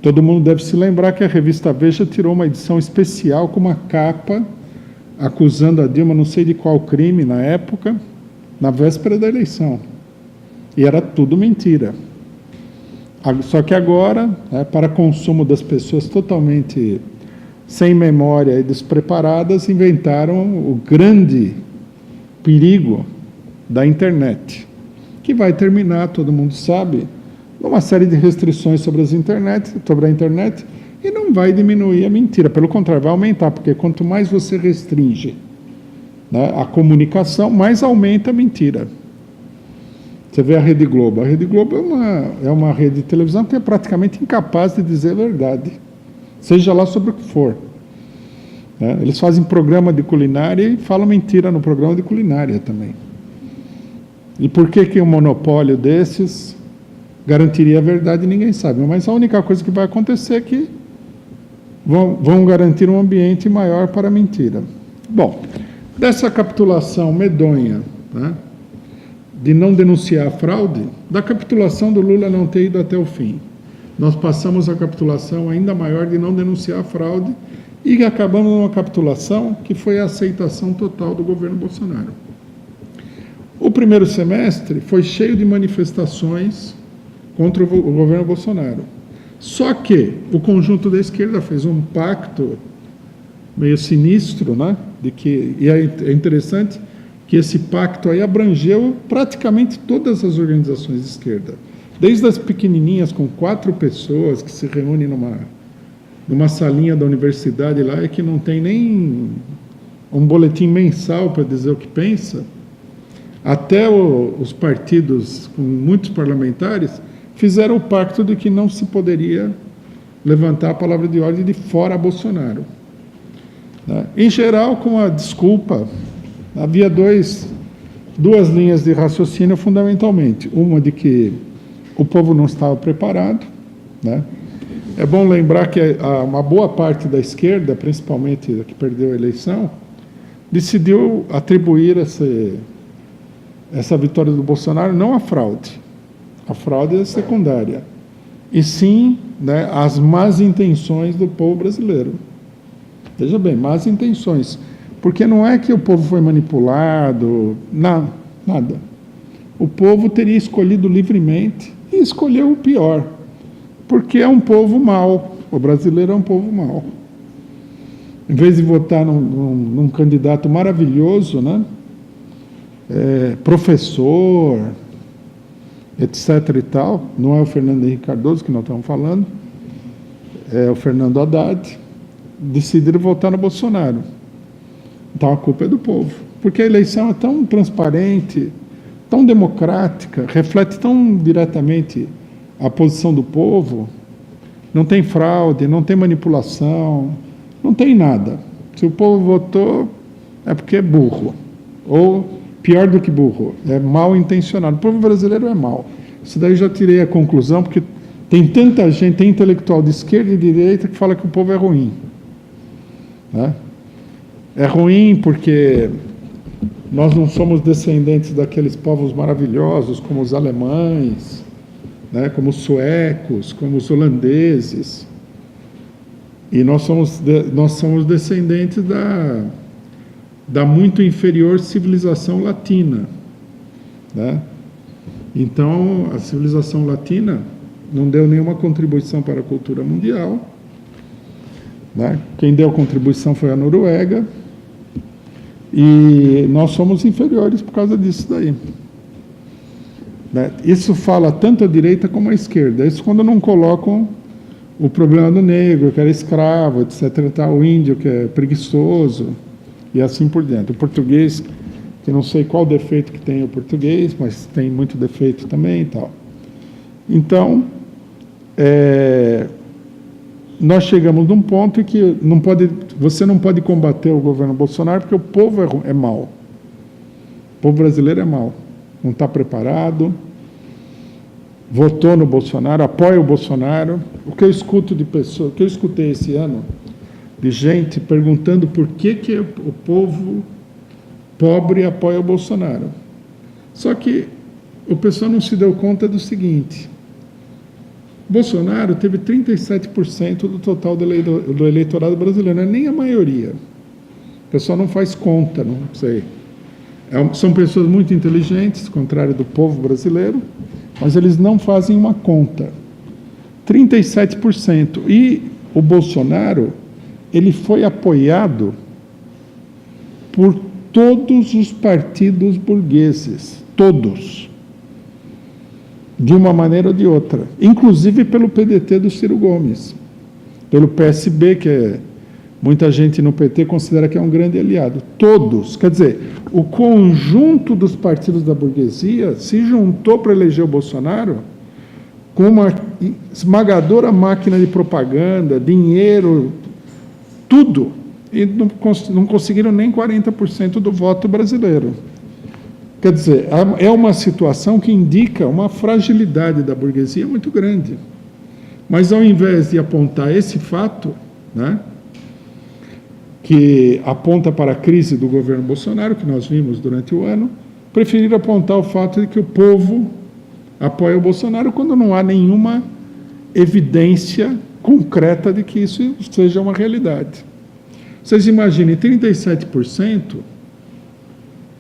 Todo mundo deve se lembrar que a revista Veja tirou uma edição especial com uma capa acusando a Dilma, não sei de qual crime na época, na véspera da eleição. E era tudo mentira. Só que agora, para consumo das pessoas totalmente sem memória e despreparadas, inventaram o grande perigo da internet, que vai terminar, todo mundo sabe, numa série de restrições sobre a internet, e não vai diminuir a mentira, pelo contrário, vai aumentar, porque quanto mais você restringe, né, a comunicação, mais aumenta a mentira. Você vê a Rede Globo. A Rede Globo é uma rede de televisão que é praticamente incapaz de dizer a verdade, seja lá sobre o que for. Eles fazem programa de culinária e falam mentira no programa de culinária também. E por que um monopólio desses garantiria a verdade, ninguém sabe. Mas a única coisa que vai acontecer é que vão garantir um ambiente maior para a mentira. Bom, dessa capitulação medonha, né, de não denunciar a fraude, da capitulação do Lula não ter ido até o fim, nós passamos a capitulação ainda maior de não denunciar a fraude e acabamos numa capitulação que foi a aceitação total do governo Bolsonaro. O primeiro semestre foi cheio de manifestações contra o governo Bolsonaro. Só que o conjunto da esquerda fez um pacto meio sinistro, né? E é interessante que esse pacto aí abrangeu praticamente todas as organizações de esquerda, desde as pequenininhas com 4 pessoas que se reúnem numa salinha da universidade lá e que não tem nem um boletim mensal para dizer o que pensa, Até os partidos com muitos parlamentares fizeram o pacto de que não se poderia levantar a palavra de ordem de fora Bolsonaro. Né? Em geral, com a desculpa, havia duas linhas de raciocínio fundamentalmente. Uma de que o povo não estava preparado, né? É bom lembrar que uma boa parte da esquerda, principalmente a que perdeu a eleição, decidiu atribuir essa vitória do Bolsonaro não à fraude. A fraude é secundária. E sim, né, às más intenções do povo brasileiro. Veja bem, más intenções. Porque não é que o povo foi manipulado, nada. O povo teria escolhido livremente e escolheu o pior. Porque é um povo mau. O brasileiro é um povo mau. Em vez de votar num candidato maravilhoso, né? Professor, etc. e tal, não é o Fernando Henrique Cardoso que nós estamos falando, é o Fernando Haddad, decidiram votar no Bolsonaro. Então a culpa é do povo. Porque a eleição é tão transparente, tão democrática, reflete tão diretamente a posição do povo, não tem fraude, não tem manipulação, não tem nada. Se o povo votou, é porque é burro. Ou, pior do que burro, é mal intencionado. O povo brasileiro é mau. Isso daí já tirei a conclusão, porque tem tanta gente, tem intelectual de esquerda e de direita que fala que o povo é ruim. Né? É ruim porque nós não somos descendentes daqueles povos maravilhosos como os alemães, né, como os suecos, como os holandeses. E nós somos descendentes da muito inferior civilização latina. Né? Então, a civilização latina não deu nenhuma contribuição para a cultura mundial. Né? Quem deu contribuição foi a Noruega. E nós somos inferiores por causa disso daí. Né? Isso fala tanto a direita como a esquerda. Isso quando não colocam o problema do negro, que era escravo, etc. O índio, que é preguiçoso, e assim por diante. O português, que não sei qual defeito que tem o português, mas tem muito defeito também e tal. Então, nós chegamos num ponto em que você não pode combater o governo Bolsonaro porque o povo é mau. O povo brasileiro é mau. Não está preparado, votou no Bolsonaro, apoia o Bolsonaro. O que eu escuto de pessoas, o que eu escutei esse ano, de gente perguntando por que o povo pobre apoia o Bolsonaro. Só que o pessoal não se deu conta do seguinte: Bolsonaro teve 37% do total do eleitorado brasileiro, não é nem a maioria. O pessoal não faz conta, não sei. São pessoas muito inteligentes, contrário do povo brasileiro, mas eles não fazem uma conta. 37%. E o Bolsonaro, ele foi apoiado por todos os partidos burgueses, todos, de uma maneira ou de outra, inclusive pelo PDT do Ciro Gomes, pelo PSB, que muita gente no PT considera que é um grande aliado. Todos, quer dizer, o conjunto dos partidos da burguesia se juntou para eleger o Bolsonaro com uma esmagadora máquina de propaganda, dinheiro, tudo, e não conseguiram nem 40% do voto brasileiro. Quer dizer, é uma situação que indica uma fragilidade da burguesia muito grande. Mas, ao invés de apontar esse fato, né, que aponta para a crise do governo Bolsonaro, que nós vimos durante o ano, preferiram apontar o fato de que o povo apoia o Bolsonaro quando não há nenhuma evidência concreta de que isso seja uma realidade. Vocês imaginem 37%,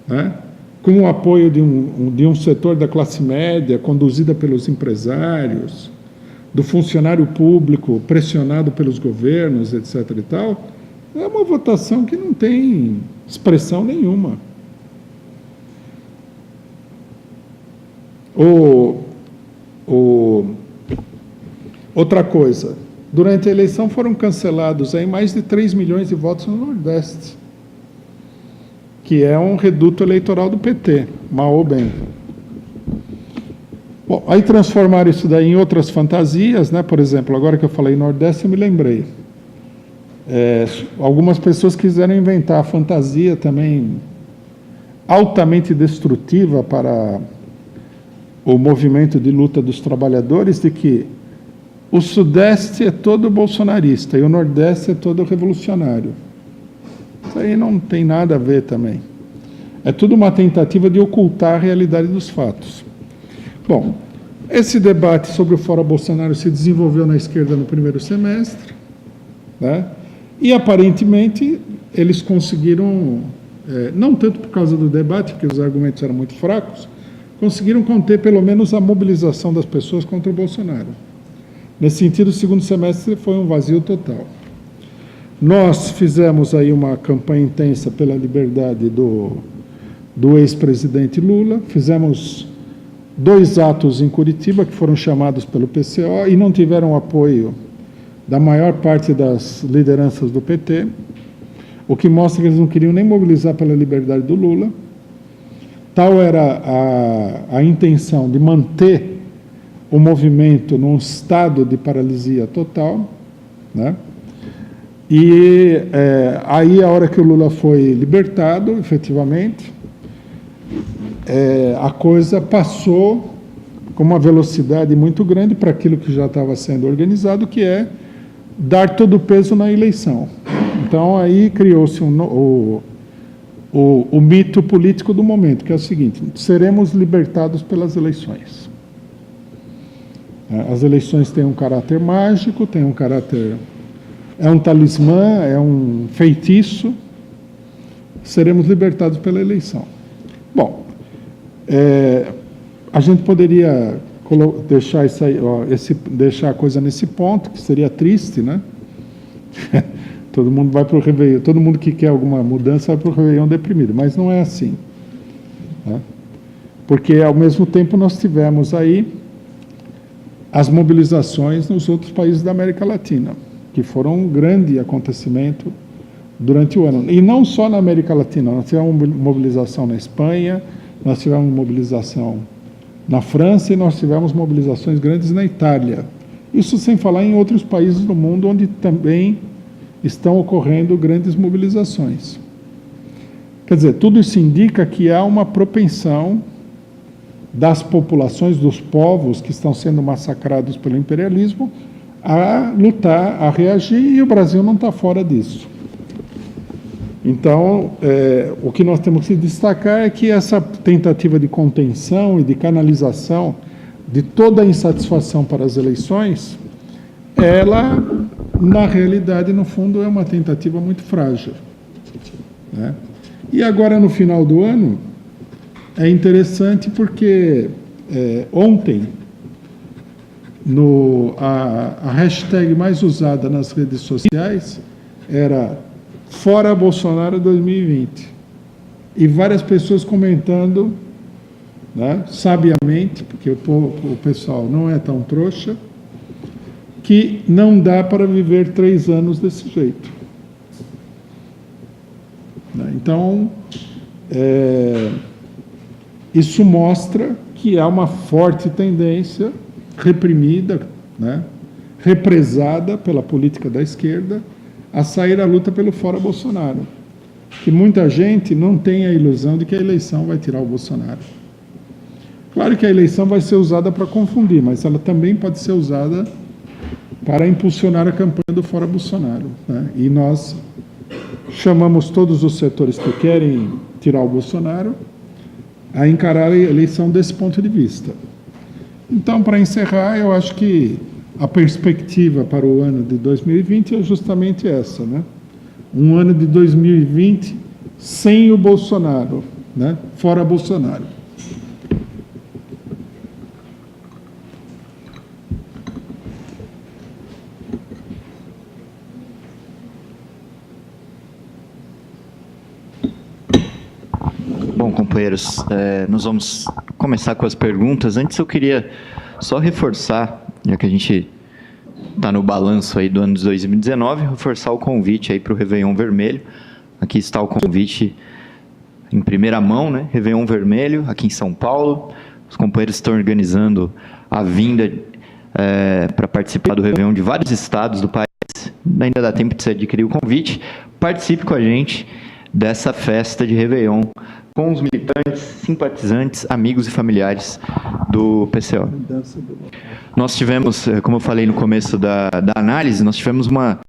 né, com o apoio de um setor da classe média, conduzida pelos empresários, do funcionário público pressionado pelos governos, etc. e tal, é uma votação que não tem expressão nenhuma. Outra coisa, durante a eleição foram cancelados aí mais de 3 milhões de votos no Nordeste, que é um reduto eleitoral do PT, mal ou bem. Bom, aí transformaram isso daí em outras fantasias, né? Por exemplo, agora que eu falei Nordeste, eu me lembrei. Algumas pessoas quiseram inventar a fantasia também altamente destrutiva para o movimento de luta dos trabalhadores, de que o Sudeste é todo bolsonarista e o Nordeste é todo revolucionário. Isso aí não tem nada a ver também. É tudo uma tentativa de ocultar a realidade dos fatos. Bom, esse debate sobre o Fora Bolsonaro se desenvolveu na esquerda no primeiro semestre, né? E, aparentemente, eles conseguiram, não tanto por causa do debate, porque os argumentos eram muito fracos, conseguiram conter, pelo menos, a mobilização das pessoas contra o Bolsonaro. Nesse sentido, o segundo semestre foi um vazio total. Nós fizemos aí uma campanha intensa pela liberdade do ex-presidente Lula, fizemos 2 atos em Curitiba, que foram chamados pelo PCO, e não tiveram apoio da maior parte das lideranças do PT, o que mostra que eles não queriam nem mobilizar pela liberdade do Lula. Tal era a intenção de manter o movimento num estado de paralisia total, né? E aí, a hora que o Lula foi libertado, efetivamente, a coisa passou com uma velocidade muito grande para aquilo que já estava sendo organizado, que é dar todo o peso na eleição. Então, aí criou-se o mito político do momento, que é o seguinte: seremos libertados pelas eleições. As eleições têm um caráter mágico, têm um caráter... é um talismã, é um feitiço. Seremos libertados pela eleição. Bom, a gente poderia deixar isso aí, deixar a coisa nesse ponto, que seria triste, né? Todo mundo vai para o Réveillon, todo mundo que quer alguma mudança vai para o Réveillon deprimido, mas não é assim, né? Porque, ao mesmo tempo, nós tivemos aí as mobilizações nos outros países da América Latina, que foram um grande acontecimento durante o ano. E não só na América Latina, nós tivemos mobilização na Espanha, nós tivemos mobilização na França e nós tivemos mobilizações grandes na Itália. Isso sem falar em outros países do mundo onde também estão ocorrendo grandes mobilizações. Quer dizer, tudo isso indica que há uma propensão das populações, dos povos que estão sendo massacrados pelo imperialismo, a lutar, a reagir, e o Brasil não está fora disso. Então, o que nós temos que destacar é que essa tentativa de contenção e de canalização de toda a insatisfação para as eleições, ela, na realidade, no fundo, é uma tentativa muito frágil, né? E agora, no final do ano, é interessante porque ontem, a hashtag mais usada nas redes sociais era Fora Bolsonaro 2020. E várias pessoas comentando, né, sabiamente, porque o pessoal não é tão trouxa, que não dá para viver 3 anos desse jeito. Então, isso mostra que há uma forte tendência reprimida, né, represada pela política da esquerda, a sair à luta pelo Fora Bolsonaro. Que muita gente não tem a ilusão de que a eleição vai tirar o Bolsonaro. Claro que a eleição vai ser usada para confundir, mas ela também pode ser usada para impulsionar a campanha do Fora Bolsonaro, né? E nós chamamos todos os setores que querem tirar o Bolsonaro a encarar a eleição desse ponto de vista. Então, para encerrar, eu acho que a perspectiva para o ano de 2020 é justamente essa, né? Um ano de 2020 sem o Bolsonaro, né? Fora Bolsonaro. Bom, companheiros, nós vamos começar com as perguntas. Antes eu queria só reforçar, já que a gente está no balanço aí do ano de 2019, reforçar o convite aí para o Réveillon Vermelho. Aqui está o convite em primeira mão, né? Réveillon Vermelho, aqui em São Paulo. Os companheiros estão organizando a vinda para participar do Réveillon de vários estados do país. Ainda dá tempo de você adquirir o convite. Participe com a gente dessa festa de Réveillon com os militantes, simpatizantes, amigos e familiares do PCO. Nós tivemos, como eu falei no começo da análise, nós tivemos uma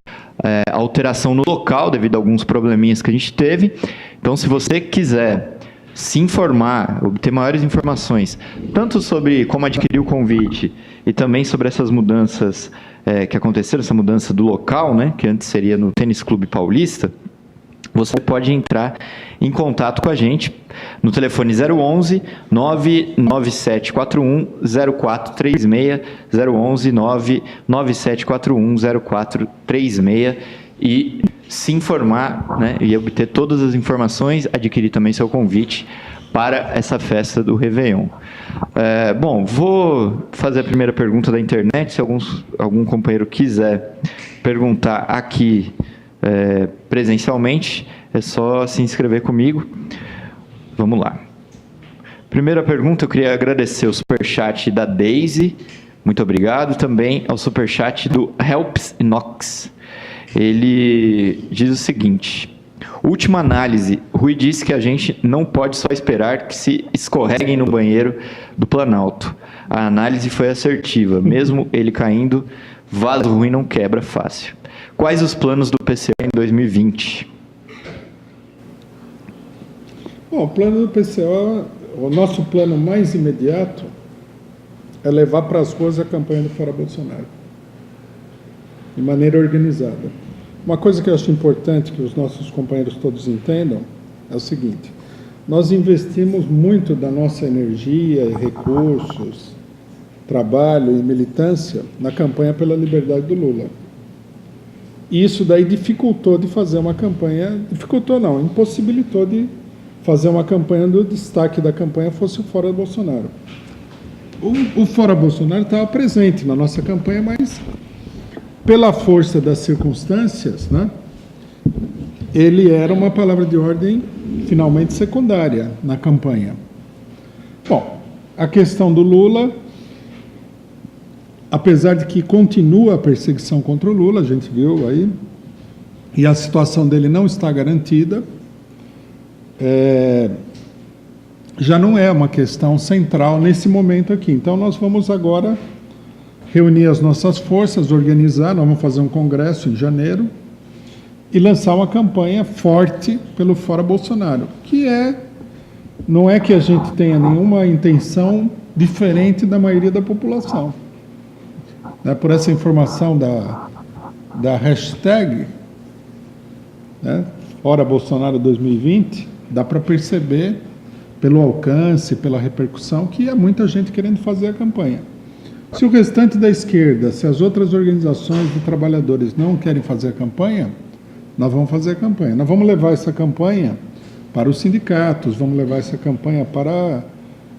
alteração no local devido a alguns probleminhas que a gente teve. Então, se você quiser se informar, obter maiores informações, tanto sobre como adquirir o convite e também sobre essas mudanças que aconteceram, essa mudança do local, né, que antes seria no Tênis Clube Paulista, você pode entrar em contato com a gente no telefone 011 99741 0436, 011 99741 0436 e se informar, né, e obter todas as informações, adquirir também seu convite para essa festa do Réveillon. Bom, vou fazer a primeira pergunta da internet, se algum companheiro quiser perguntar aqui presencialmente, é só se inscrever comigo. Vamos lá. Primeira pergunta, eu queria agradecer o superchat da Daisy, muito obrigado, também ao superchat do Helps Inox. Ele diz o seguinte: última análise, Rui disse que a gente não pode só esperar que se escorreguem no banheiro do Planalto. A análise foi assertiva, mesmo ele caindo, vaso ruim não quebra fácil. Quais os planos do PCO em 2020? Bom, o plano do PCO, o nosso plano mais imediato é levar para as ruas a campanha do Fora Bolsonaro, de maneira organizada. Uma coisa que eu acho importante que os nossos companheiros todos entendam é o seguinte: nós investimos muito da nossa energia, recursos, trabalho e militância na campanha pela liberdade do Lula. E isso daí dificultou de fazer uma campanha, impossibilitou de fazer uma campanha onde o destaque da campanha fosse o Fora Bolsonaro. O Fora Bolsonaro estava presente na nossa campanha, mas pela força das circunstâncias, né, ele era uma palavra de ordem finalmente secundária na campanha. Bom, a questão do Lula, apesar de que continua a perseguição contra o Lula, a gente viu aí, e a situação dele não está garantida, já não é uma questão central nesse momento aqui. Então, nós vamos agora reunir as nossas forças, organizar, nós vamos fazer um congresso em janeiro e lançar uma campanha forte pelo Fora Bolsonaro, que não é que a gente tenha nenhuma intenção diferente da maioria da população. Por essa informação da hashtag, né, Fora Bolsonaro 2020, dá para perceber pelo alcance, pela repercussão, que há muita gente querendo fazer a campanha. Se o restante da esquerda, se as outras organizações de trabalhadores não querem fazer a campanha, nós vamos fazer a campanha. Nós vamos levar essa campanha para os sindicatos, vamos levar essa campanha para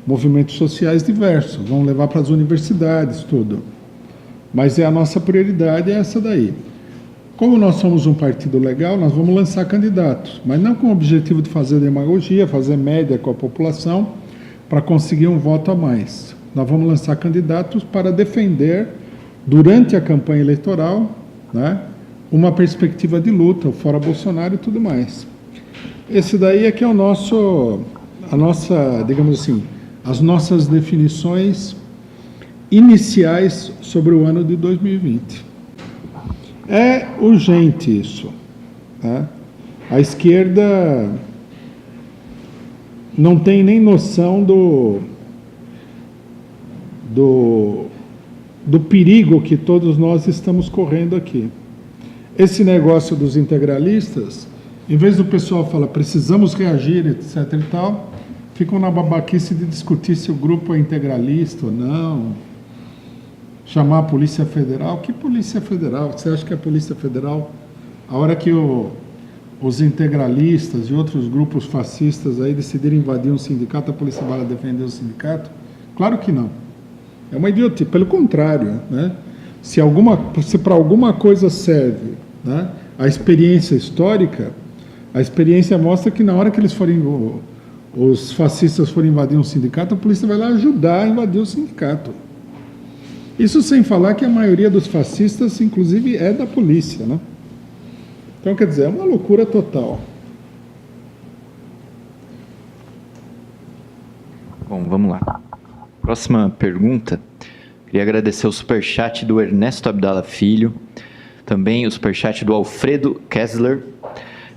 movimentos sociais diversos, vamos levar para as universidades, tudo. Mas a nossa prioridade é essa daí. Como nós somos um partido legal, nós vamos lançar candidatos, mas não com o objetivo de fazer demagogia, fazer média com a população, para conseguir um voto a mais. Nós vamos lançar candidatos para defender, durante a campanha eleitoral, né, uma perspectiva de luta, o Fora Bolsonaro e tudo mais. Esse daí é que é digamos assim, as nossas definições iniciais sobre o ano de 2020. É urgente isso, né? A esquerda não tem nem noção do perigo que todos nós estamos correndo aqui. Esse negócio dos integralistas, em vez do pessoal falar precisamos reagir, etc. e tal, ficam na babaquice de discutir se o grupo é integralista ou não, chamar a Polícia Federal. Que Polícia Federal? Você acha que a Polícia Federal, a hora que os integralistas e outros grupos fascistas aí decidirem invadir um sindicato, a polícia vai lá defender o sindicato? Claro que não. É uma idiotia. Pelo contrário, né? Se para alguma coisa serve, né, a experiência histórica, A experiência mostra que na hora que eles forem, os fascistas forem invadir um sindicato, a polícia vai lá ajudar a invadir o sindicato. Isso sem falar que a maioria dos fascistas, inclusive, é da polícia, né? Então, quer dizer, é uma loucura total. Bom, vamos lá. Próxima pergunta. Queria agradecer o superchat do Ernesto Abdala Filho, também o superchat do Alfredo Kessler,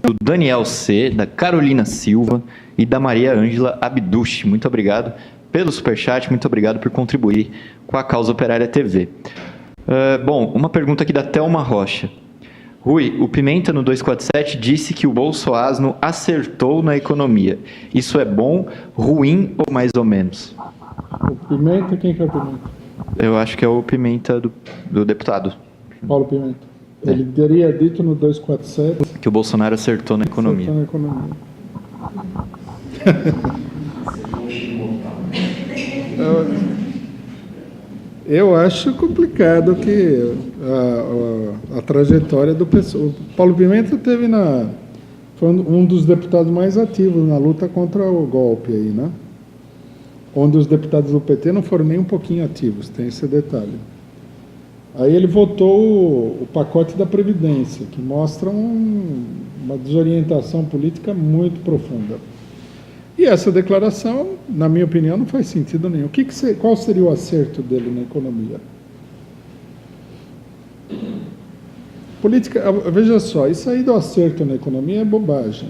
do Daniel C., da Carolina Silva e da Maria Ângela Abduch. Muito obrigado pelo superchat, muito obrigado por contribuir com a Causa Operária TV. Bom, uma pergunta aqui da Thelma Rocha. Rui, o Pimenta no 247 disse que o Bolsoasno acertou na economia. Isso é bom, ruim ou mais ou menos? O Pimenta, quem que é o Pimenta? Eu acho que é o Pimenta do deputado. Paulo Pimenta. Ele teria dito no 247 que o Bolsonaro acertou na economia. Acertou na economia. Eu acho complicado que a trajetória do pessoal. O Paulo Pimenta foi um dos deputados mais ativos na luta contra o golpe aí, né? Onde os deputados do PT não foram nem um pouquinho ativos, tem esse detalhe. Aí ele votou o pacote da Previdência, que mostra uma desorientação política muito profunda. E essa declaração, na minha opinião, não faz sentido nenhum. Qual seria o acerto dele na economia? Política, veja só, isso aí do acerto na economia é bobagem.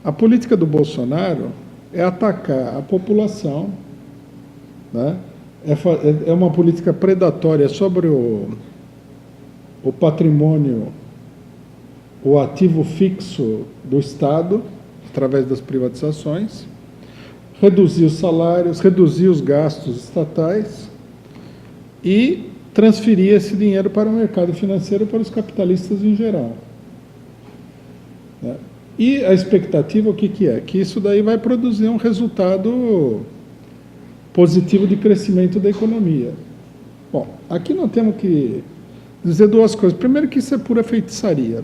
A política do Bolsonaro é atacar a população, né? É uma política predatória sobre o patrimônio, o ativo fixo do Estado, através das privatizações, reduzir os salários, reduzir os gastos estatais e transferir esse dinheiro para o mercado financeiro, para os capitalistas em geral. E a expectativa, o que é? Que isso daí vai produzir um resultado positivo de crescimento da economia. Bom, aqui nós temos que dizer duas coisas. Primeiro, que isso é pura feitiçaria.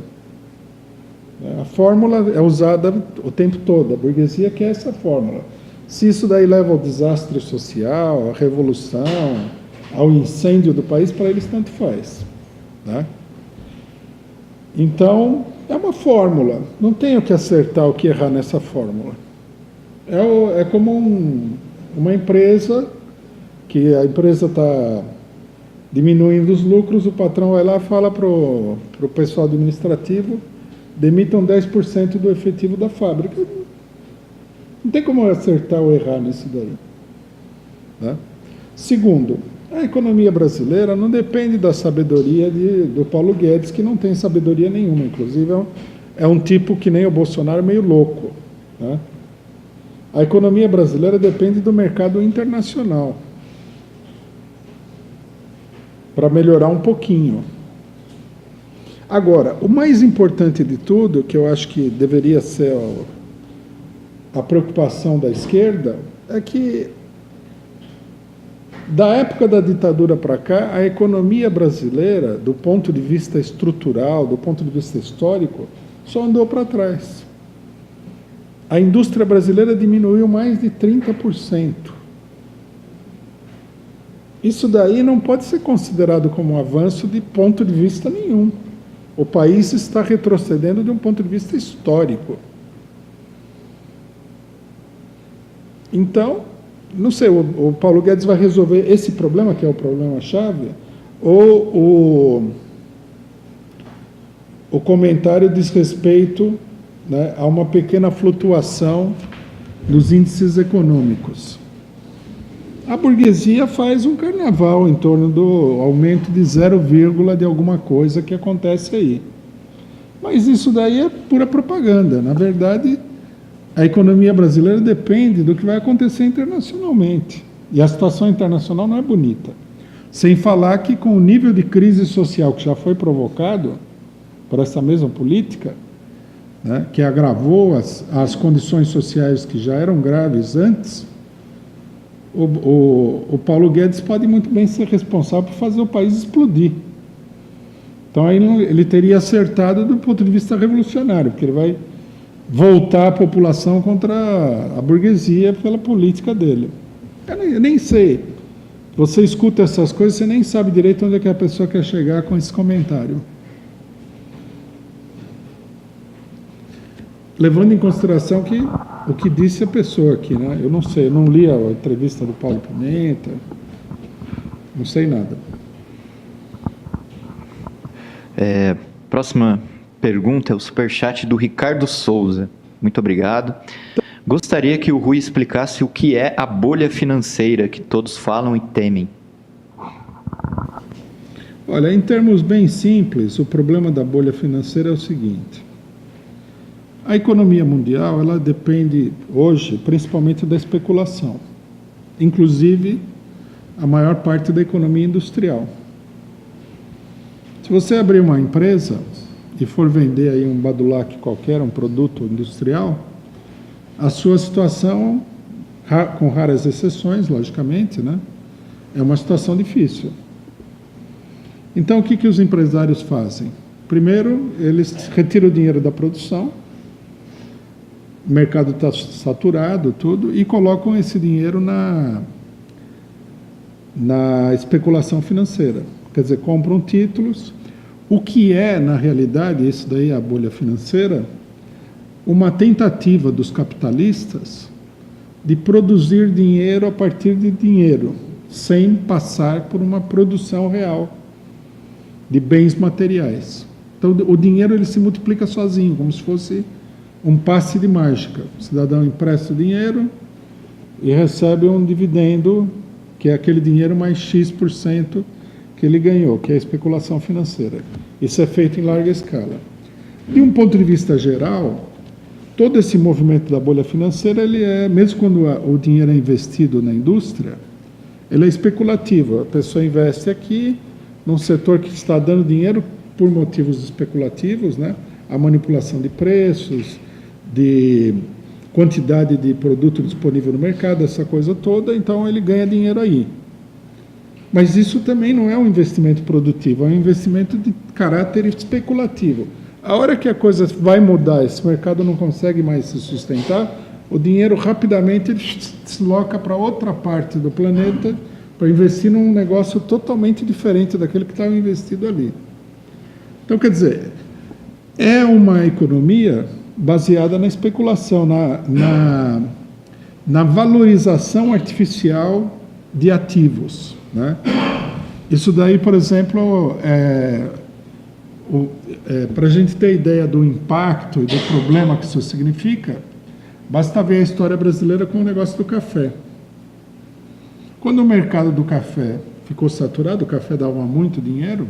A fórmula é usada o tempo todo, a burguesia quer essa fórmula. Se isso daí leva ao desastre social, à revolução, ao incêndio do país, para eles tanto faz, né? Então, é uma fórmula, não tem o que acertar, o que errar nessa fórmula. É como uma empresa, que a empresa está diminuindo os lucros, o patrão vai lá e fala para o pessoal administrativo: demitam 10% do efetivo da fábrica. Não tem como acertar ou errar nisso daí, né? Segundo, a economia brasileira não depende da sabedoria do Paulo Guedes, que não tem sabedoria nenhuma. Inclusive, é um tipo que nem o Bolsonaro, meio louco, né? A economia brasileira depende do mercado internacional para melhorar um pouquinho. Agora, o mais importante de tudo, que eu acho que deveria ser a preocupação da esquerda, é que, da época da ditadura para cá, a economia brasileira, do ponto de vista estrutural, do ponto de vista histórico, só andou para trás. A indústria brasileira diminuiu mais de 30%. Isso daí não pode ser considerado como um avanço de ponto de vista nenhum. O país está retrocedendo de um ponto de vista histórico. Então, não sei, o Paulo Guedes vai resolver esse problema, que é o problema-chave, ou o comentário diz respeito, né, a uma pequena flutuação nos índices econômicos. A burguesia faz um carnaval em torno do aumento de 0, de alguma coisa que acontece aí. Mas isso daí é pura propaganda. Na verdade, a economia brasileira depende do que vai acontecer internacionalmente. E a situação internacional não é bonita. Sem falar que, com o nível de crise social que já foi provocado por essa mesma política, né, que agravou as condições sociais que já eram graves antes, o Paulo Guedes pode muito bem ser responsável por fazer o país explodir. Então, aí ele teria acertado do ponto de vista revolucionário, porque ele vai voltar a população contra a burguesia pela política dele. Eu nem sei. Você escuta essas coisas, você nem sabe direito onde é que a pessoa quer chegar com esse comentário. Levando em consideração o que disse a pessoa aqui, né? Eu não sei, eu não li a entrevista do Paulo Pimenta, não sei nada. Próxima pergunta é o superchat do Ricardo Souza. Muito obrigado. Gostaria que o Rui explicasse o que é a bolha financeira que todos falam e temem. Olha, em termos bem simples, o problema da bolha financeira é o seguinte. A economia mundial, ela depende hoje principalmente da especulação. Inclusive, a maior parte da economia industrial. Se você abrir uma empresa e for vender aí um badulac qualquer, um produto industrial, a sua situação, com raras exceções, logicamente, né, é uma situação difícil. Então, o que os empresários fazem? Primeiro, eles retiram o dinheiro da produção, o mercado está saturado, tudo, e colocam esse dinheiro na especulação financeira. Quer dizer, compram títulos. O que é, na realidade, isso daí é a bolha financeira, uma tentativa dos capitalistas de produzir dinheiro a partir de dinheiro, sem passar por uma produção real de bens materiais. Então, o dinheiro ele se multiplica sozinho, como se fosse um passe de mágica. O cidadão empresta o dinheiro e recebe um dividendo, que é aquele dinheiro mais X% que ele ganhou, que é a especulação financeira. Isso é feito em larga escala. De um ponto de vista geral, todo esse movimento da bolha financeira, ele é, mesmo quando o dinheiro é investido na indústria, ele é especulativo. A pessoa investe aqui, num setor que está dando dinheiro por motivos especulativos, né? A manipulação de preços, de quantidade de produto disponível no mercado, essa coisa toda, então ele ganha dinheiro aí. Mas isso também não é um investimento produtivo, é um investimento de caráter especulativo. A hora que a coisa vai mudar, esse mercado não consegue mais se sustentar, o dinheiro rapidamente ele se desloca para outra parte do planeta para investir num negócio totalmente diferente daquele que estava investido ali. Então, quer dizer, é uma economia baseada na especulação, na valorização artificial de ativos, né? Isso daí, por exemplo, para a gente ter ideia do impacto e do problema que isso significa, basta ver a história brasileira com o negócio do café. Quando o mercado do café ficou saturado, o café dava muito dinheiro,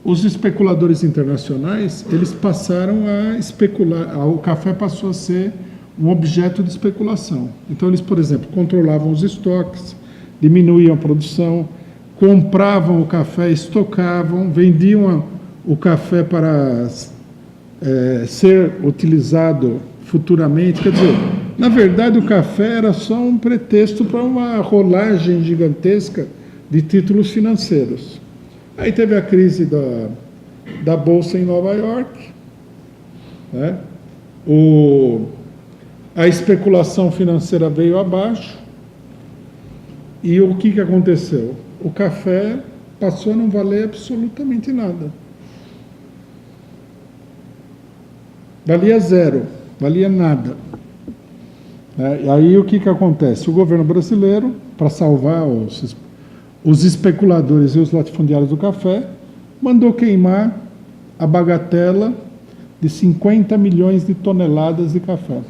os especuladores internacionais, eles passaram a especular, o café passou a ser um objeto de especulação. Então, eles, por exemplo, controlavam os estoques, diminuíam a produção, compravam o café, estocavam, vendiam o café para ser utilizado futuramente. Quer dizer, na verdade, o café era só um pretexto para uma rolagem gigantesca de títulos financeiros. Aí teve a crise da Bolsa em Nova York, né? A especulação financeira veio abaixo, e o que aconteceu? O café passou a não valer absolutamente nada. Valia zero, valia nada. E aí o que acontece? O governo brasileiro, para salvar os especuladores e os latifundiários do café, mandou queimar a bagatela de 50 milhões de toneladas de café.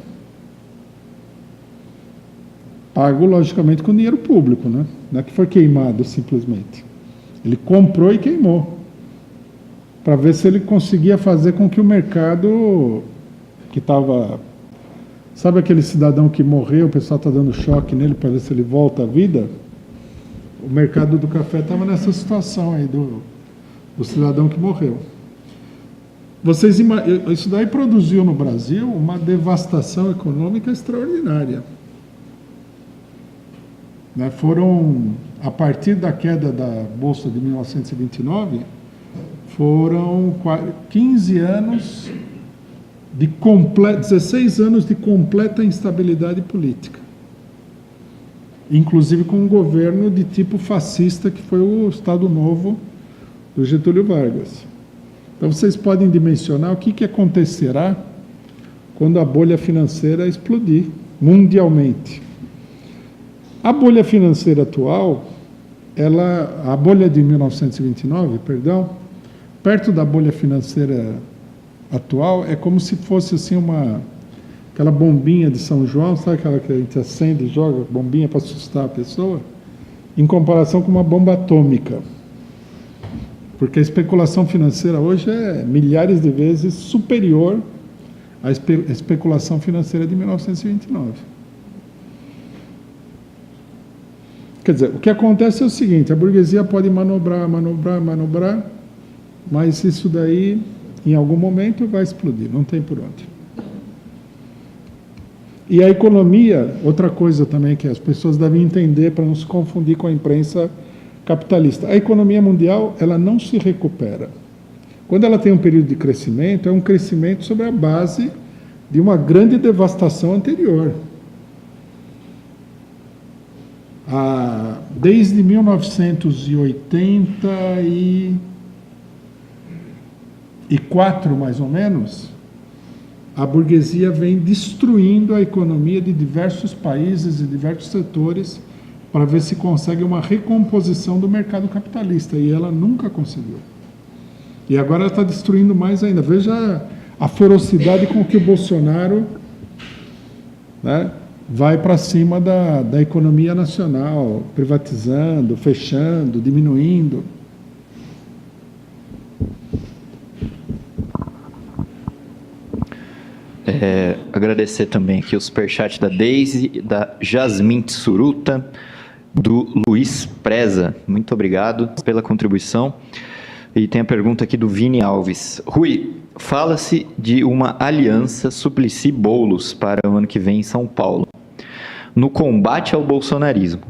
Pago, logicamente, com dinheiro público, né? Não é que foi queimado simplesmente. Ele comprou e queimou, para ver se ele conseguia fazer com que o mercado, que estava... Sabe aquele cidadão que morreu, o pessoal está dando choque nele para ver se ele volta à vida? O mercado do café estava nessa situação aí do cidadão que morreu. Isso daí produziu no Brasil uma devastação econômica extraordinária. Foram, a partir da queda da Bolsa de 1929, foram 15 anos 16 anos de completa instabilidade política, inclusive com um governo de tipo fascista, que foi o Estado Novo do Getúlio Vargas. Então vocês podem dimensionar o que acontecerá quando a bolha financeira explodir mundialmente. A bolha financeira atual, a bolha de 1929, perdão, perto da bolha financeira atual, é como se fosse assim aquela bombinha de São João, sabe aquela que a gente acende e joga bombinha para assustar a pessoa? Em comparação com uma bomba atômica. Porque a especulação financeira hoje é milhares de vezes superior à especulação financeira de 1929. Quer dizer, o que acontece é o seguinte: a burguesia pode manobrar, mas isso daí, em algum momento, vai explodir, não tem por onde. E a economia, outra coisa também que as pessoas devem entender para não se confundir com a imprensa capitalista. A economia mundial, ela não se recupera. Quando ela tem um período de crescimento, é um crescimento sobre a base de uma grande devastação anterior. Desde 1984, mais ou menos, a burguesia vem destruindo a economia de diversos países e diversos setores para ver se consegue uma recomposição do mercado capitalista, e ela nunca conseguiu. E agora ela está destruindo mais ainda. Veja a ferocidade com que o Bolsonaro, né, vai para cima da economia nacional, privatizando, fechando, diminuindo. Agradecer também aqui o superchat da Deise, da Jasmine Tsuruta, do Luiz Preza. Muito obrigado pela contribuição. E tem a pergunta aqui do Vini Alves. Rui, fala-se de uma aliança Suplicy-Boulos para o ano que vem em São Paulo, no combate ao bolsonarismo.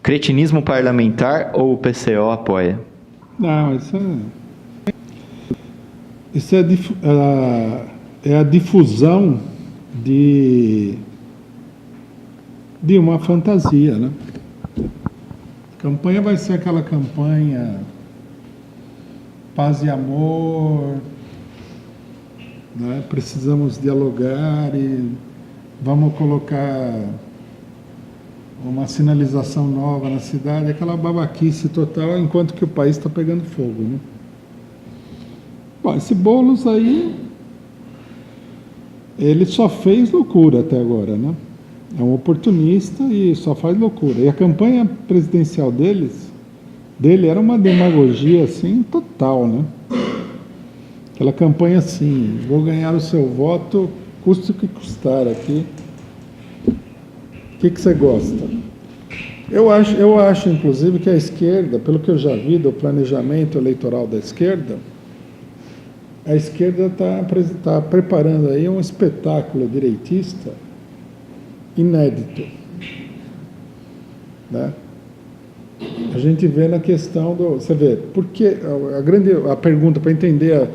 Cretinismo parlamentar ou o PCO apoia? Não, isso é a difusão de uma fantasia, né? A campanha vai ser aquela campanha paz e amor, né? Precisamos dialogar e vamos colocar uma sinalização nova na cidade, aquela babaquice total, enquanto que o país está pegando fogo, né? Bom, esse Boulos aí, ele só fez loucura até agora, né? É um oportunista e só faz loucura. E a campanha presidencial dele era uma demagogia assim total, né? Aquela campanha assim: vou ganhar o seu voto, custe o que custar aqui. O que você gosta? Eu acho, inclusive, que a esquerda, pelo que eu já vi do planejamento eleitoral da esquerda, a esquerda está preparando aí um espetáculo direitista inédito, né? A gente vê na questão você vê, porque a pergunta para entender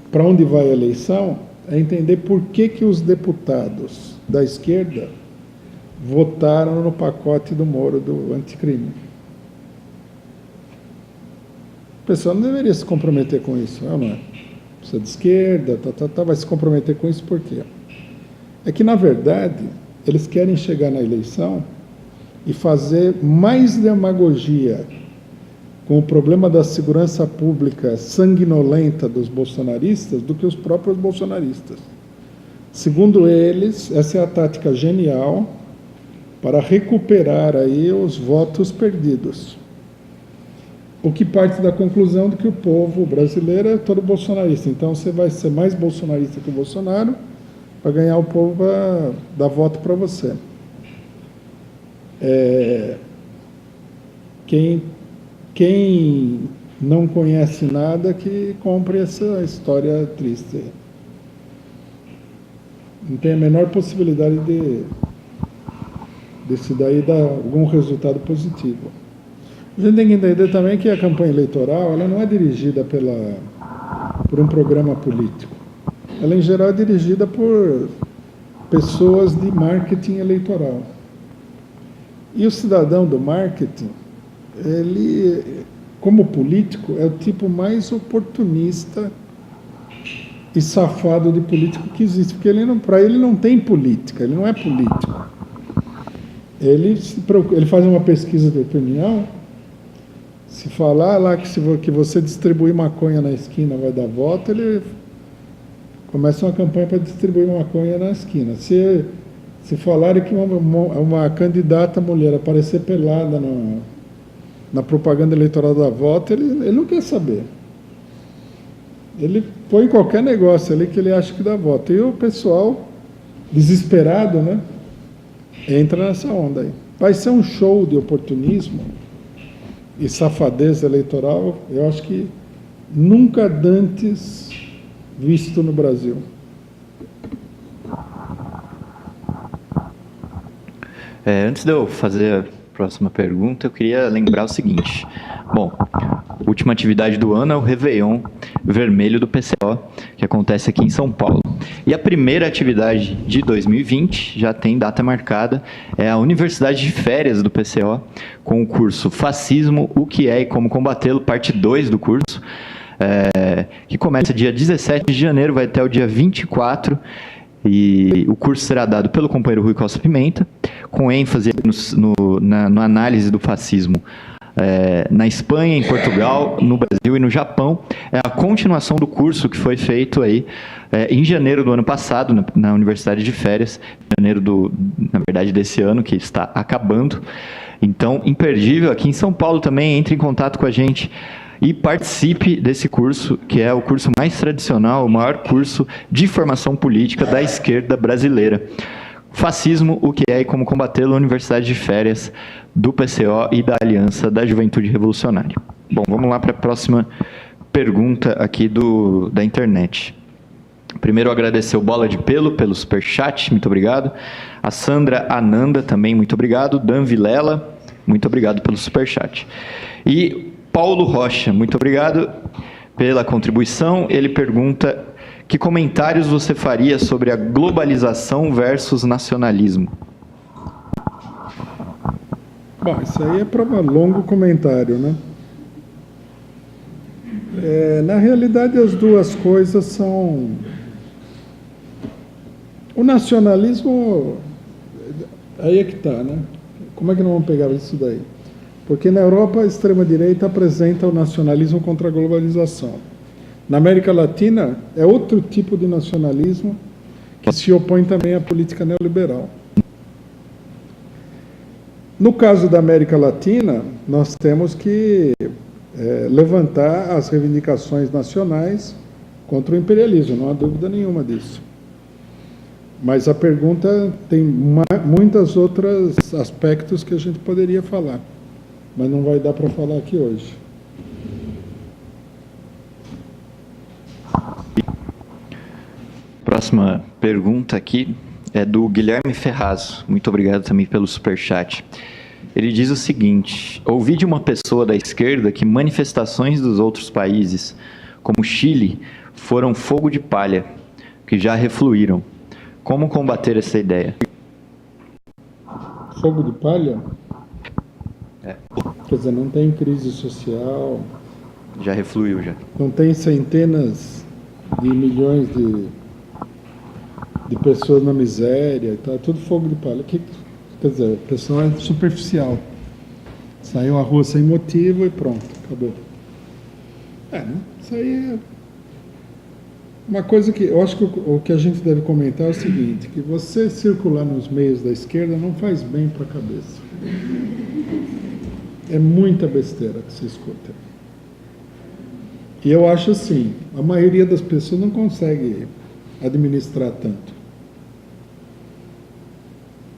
para onde vai a eleição é entender por que os deputados da esquerda votaram no pacote do Moro do anticrime. O pessoal não deveria se comprometer com isso, não é? Você é de esquerda, vai se comprometer com isso por quê? É que, na verdade, eles querem chegar na eleição e fazer mais demagogia com o problema da segurança pública sanguinolenta dos bolsonaristas do que os próprios bolsonaristas. Segundo eles, essa é a tática genial para recuperar aí os votos perdidos. O que parte da conclusão de que o povo brasileiro é todo bolsonarista. Então você vai ser mais bolsonarista que o Bolsonaro para ganhar o povo para dar voto para você. Quem não conhece nada que compre essa história triste. Não tem a menor possibilidade desse daí dar algum resultado positivo. A gente tem que entender também que a campanha eleitoral ela não é dirigida por um programa político. ela em geral é dirigida por pessoas de marketing eleitoral. E o cidadão do marketing, ele, como político, é o tipo mais oportunista e safado de político que existe, porque para ele não tem política, ele não é político. Ele faz uma pesquisa de opinião, se falar lá que você distribuir maconha na esquina vai dar voto, ele começa uma campanha para distribuir maconha na esquina. Se falarem que uma candidata mulher aparecer pelada na propaganda eleitoral da voto, ele não quer saber. Ele põe qualquer negócio ali que ele acha que dá voto. E o pessoal, desesperado, né, entra nessa onda aí. Vai ser um show de oportunismo e safadeza eleitoral, eu acho que nunca dantes visto no Brasil. Antes de eu fazer a próxima pergunta, eu queria lembrar o seguinte. Bom, a última atividade do ano é o Réveillon Vermelho do PCO, que acontece aqui em São Paulo. E a primeira atividade de 2020, já tem data marcada, é a Universidade de Férias do PCO, com o curso Fascismo, o que é e como combatê-lo, parte 2 do curso, que começa dia 17 de janeiro, vai até o dia 24, e o curso será dado pelo companheiro Rui Costa Pimenta, com ênfase na análise do fascismo na Espanha, em Portugal, no Brasil e no Japão. É a continuação do curso que foi feito aí em janeiro do ano passado, na Universidade de Férias, na verdade, desse ano, que está acabando. Então, imperdível, aqui em São Paulo também, entre em contato com a gente e participe desse curso, que é o curso mais tradicional, o maior curso de formação política da esquerda brasileira. Fascismo, o que é e como combatê-lo, Universidade de Férias do PCO e da Aliança da Juventude Revolucionária. Bom, vamos lá para a próxima pergunta aqui da internet. Primeiro, agradecer o Bola de Pelo pelo superchat, muito obrigado. A Sandra Ananda também, muito obrigado. Dan Vilela, muito obrigado pelo superchat. E Paulo Rocha, muito obrigado pela contribuição. Ele pergunta: que comentários você faria sobre a globalização versus nacionalismo? Bom, isso aí é para um longo comentário, né? Na realidade, as duas coisas são... O nacionalismo, aí é que está, né? Como é que não vamos pegar isso daí? Porque na Europa, a extrema-direita apresenta o nacionalismo contra a globalização. Na América Latina, é outro tipo de nacionalismo que se opõe também à política neoliberal. No caso da América Latina, nós temos que levantar as reivindicações nacionais contra o imperialismo, não há dúvida nenhuma disso. Mas a pergunta tem muitos outros aspectos que a gente poderia falar, mas não vai dar para falar aqui hoje. Próxima pergunta aqui é do Guilherme Ferraz. Muito obrigado também pelo superchat. Ele diz o seguinte: ouvi de uma pessoa da esquerda que manifestações dos outros países, como Chile, foram fogo de palha, que já refluíram. Como combater essa ideia? Fogo de palha? Quer dizer, não tem crise social. Já refluiu, já. Não tem centenas de milhões de pessoas na miséria, tá? Tudo fogo de palha. Quer dizer, a pessoa é superficial. Saiu à rua sem motivo e pronto, acabou. Né? Isso aí é uma coisa que eu acho que o que a gente deve comentar é o seguinte, que você circular nos meios da esquerda não faz bem para a cabeça. É muita besteira que você escuta. E eu acho assim, a maioria das pessoas não consegue administrar tanto.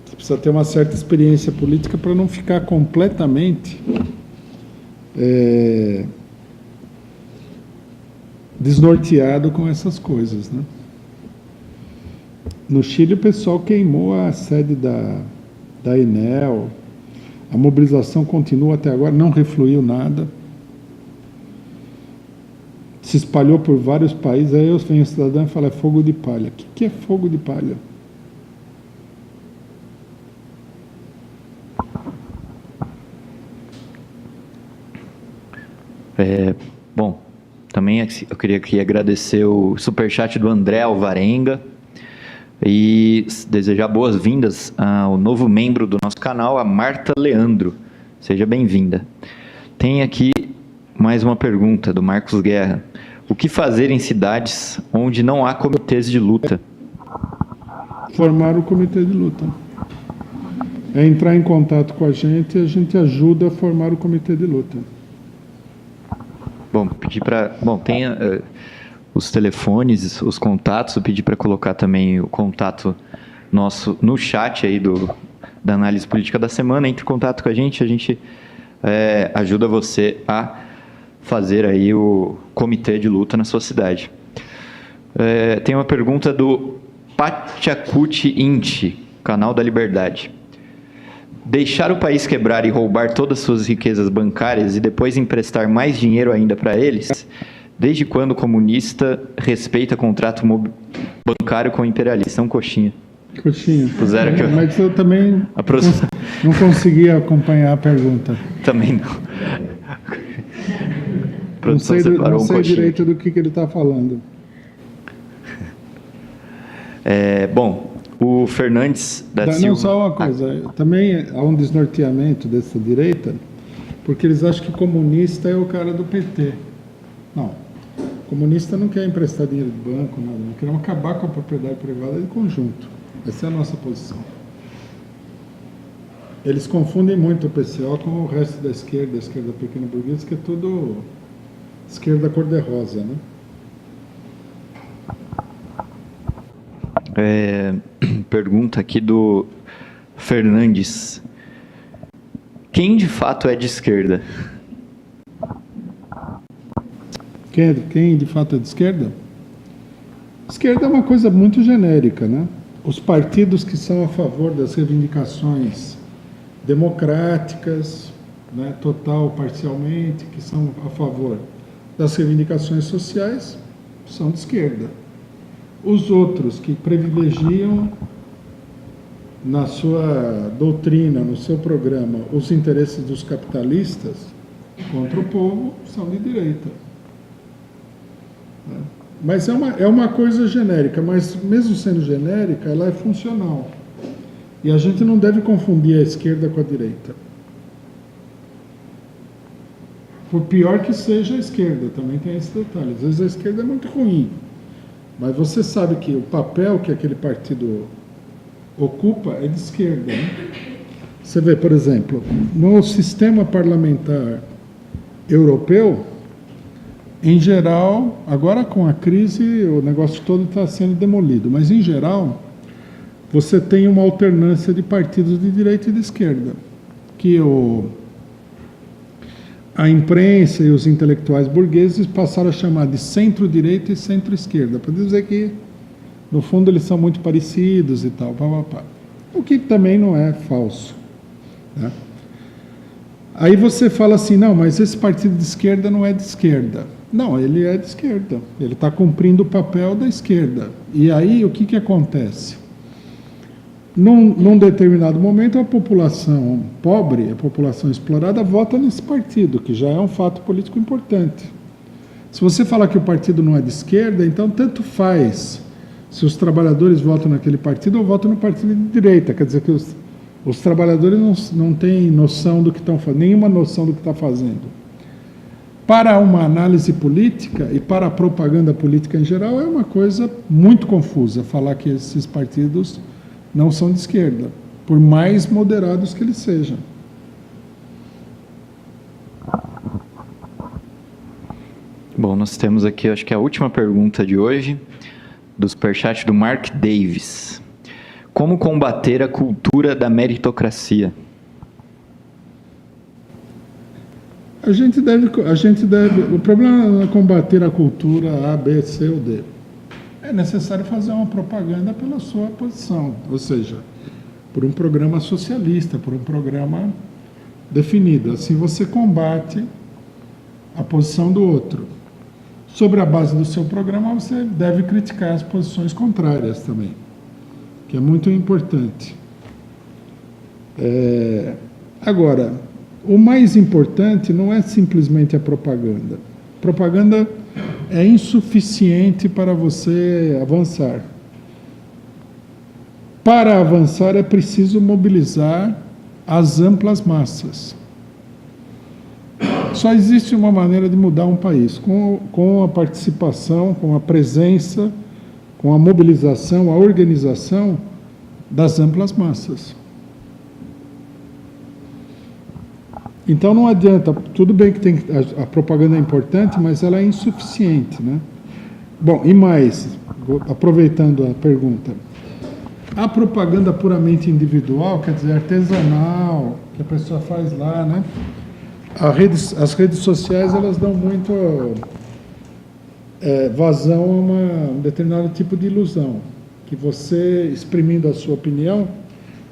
Você precisa ter uma certa experiência política para não ficar completamente desnorteado com essas coisas, né? No Chile, o pessoal queimou a sede da Enel. A mobilização continua até agora, não refluiu nada. se espalhou por vários países, aí vem o cidadão e fala, é fogo de palha. O que é fogo de palha? Bom, também eu queria aqui agradecer o superchat do André Alvarenga e desejar boas-vindas ao novo membro do nosso canal, a Marta Leandro. Seja bem-vinda. Tem aqui mais uma pergunta do Marcos Guerra. O que fazer em cidades onde não há comitês de luta? Formar o comitê de luta. É entrar em contato com a gente e a gente ajuda a formar o comitê de luta. Bom, tem os telefones, os contatos, eu pedi para colocar também o contato nosso no chat aí da análise política da semana. Entre em contato com a gente ajuda você a fazer aí o comitê de luta na sua cidade. Tem uma pergunta do Pachacuti Inti, canal da Liberdade. Deixar o país quebrar e roubar todas as suas riquezas bancárias e depois emprestar mais dinheiro ainda para eles? Desde quando o comunista respeita contrato bancário com o imperialista? É um coxinha. Coxinha. Puseram aqui, mas eu também não consegui acompanhar a pergunta. Também não. Não sei direito do que ele está falando. Bom, o Fernandes da Silva... Não, só uma coisa. Também há um desnorteamento dessa direita, porque eles acham que comunista é o cara do PT. Não. Comunista não quer emprestar dinheiro de banco, nada. Não queremos acabar com a propriedade privada de conjunto. Essa é a nossa posição. Eles confundem muito o PCO com o resto da esquerda, a esquerda pequena burguesa, que é tudo esquerda cor-de-rosa, né? Pergunta aqui do Fernandes. Quem de fato é de esquerda? Quem de fato é de esquerda? Esquerda é uma coisa muito genérica, né? Os partidos que são a favor das reivindicações democráticas, né, total ou parcialmente, que são a favor das reivindicações sociais, são de esquerda. Os outros que privilegiam na sua doutrina, no seu programa, os interesses dos capitalistas contra o povo, são de direita. Mas é uma coisa genérica, mas mesmo sendo genérica, ela é funcional. E a gente não deve confundir a esquerda com a direita. Por pior que seja a esquerda, também tem esse detalhe. Às vezes a esquerda é muito ruim, mas você sabe que o papel que aquele partido ocupa é de esquerda, né? Você vê, por exemplo, no sistema parlamentar europeu, em geral, agora com a crise, o negócio todo está sendo demolido, mas em geral, você tem uma alternância de partidos de direita e de esquerda, que a imprensa e os intelectuais burgueses passaram a chamar de centro-direita e centro-esquerda, para dizer que, no fundo, eles são muito parecidos e tal, o que também não é falso, né? Aí você fala assim, não, mas esse partido de esquerda não é de esquerda. Não, ele é de esquerda, ele está cumprindo o papel da esquerda. E aí o que acontece? Num determinado momento, a população pobre, a população explorada, vota nesse partido, que já é um fato político importante. Se você falar que o partido não é de esquerda, então tanto faz se os trabalhadores votam naquele partido ou votam no partido de direita. Quer dizer que os trabalhadores não têm noção do que estão fazendo, nenhuma noção do que está fazendo. Para uma análise política e para a propaganda política em geral, é uma coisa muito confusa falar que esses partidos não são de esquerda, por mais moderados que eles sejam. Bom, nós temos aqui, acho que a última pergunta de hoje, do superchat do Mark Davis. Como combater a cultura da meritocracia? A gente deve, o problema não é combater a cultura A, B, C ou D. É necessário fazer uma propaganda pela sua posição, ou seja, por um programa socialista, por um programa definido. Assim você combate a posição do outro. Sobre a base do seu programa, você deve criticar as posições contrárias também, que é muito importante. Agora, o mais importante não é simplesmente a propaganda. Propaganda é insuficiente para você avançar. Para avançar é preciso mobilizar as amplas massas. Só existe uma maneira de mudar um país, com a participação, com a presença, com a mobilização, a organização das amplas massas. Então não adianta, tudo bem que a propaganda é importante, mas ela é insuficiente, né? Bom, e mais, aproveitando a pergunta, a propaganda puramente individual, quer dizer, artesanal, que a pessoa faz lá, né? As redes sociais, elas dão muito vazão a um determinado tipo de ilusão, que você, exprimindo a sua opinião,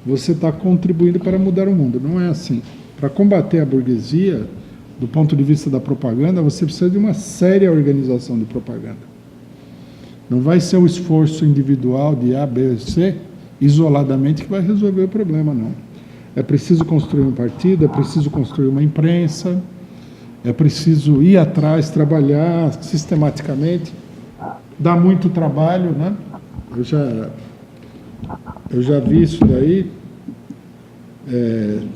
você está contribuindo para mudar o mundo. Não é assim. Para combater a burguesia, do ponto de vista da propaganda, você precisa de uma séria organização de propaganda. Não vai ser o esforço individual de A, B, C, isoladamente, que vai resolver o problema, não. É preciso construir um partido, é preciso construir uma imprensa, é preciso ir atrás, trabalhar sistematicamente. Dá muito trabalho, né? Eu já vi isso daí.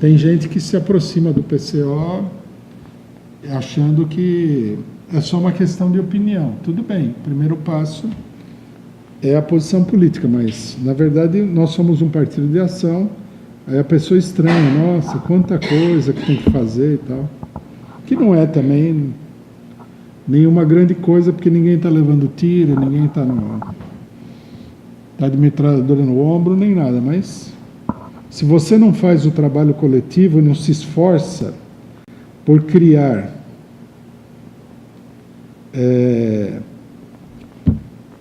Tem gente que se aproxima do PCO achando que é só uma questão de opinião. Tudo bem, o primeiro passo é a posição política, mas, na verdade, nós somos um partido de ação. Aí a pessoa estranha, nossa, quanta coisa que tem que fazer e tal. Que não é também nenhuma grande coisa, porque ninguém está levando tiro, ninguém está de metralhadora no ombro, nem nada, mas se você não faz o trabalho coletivo e não se esforça por criar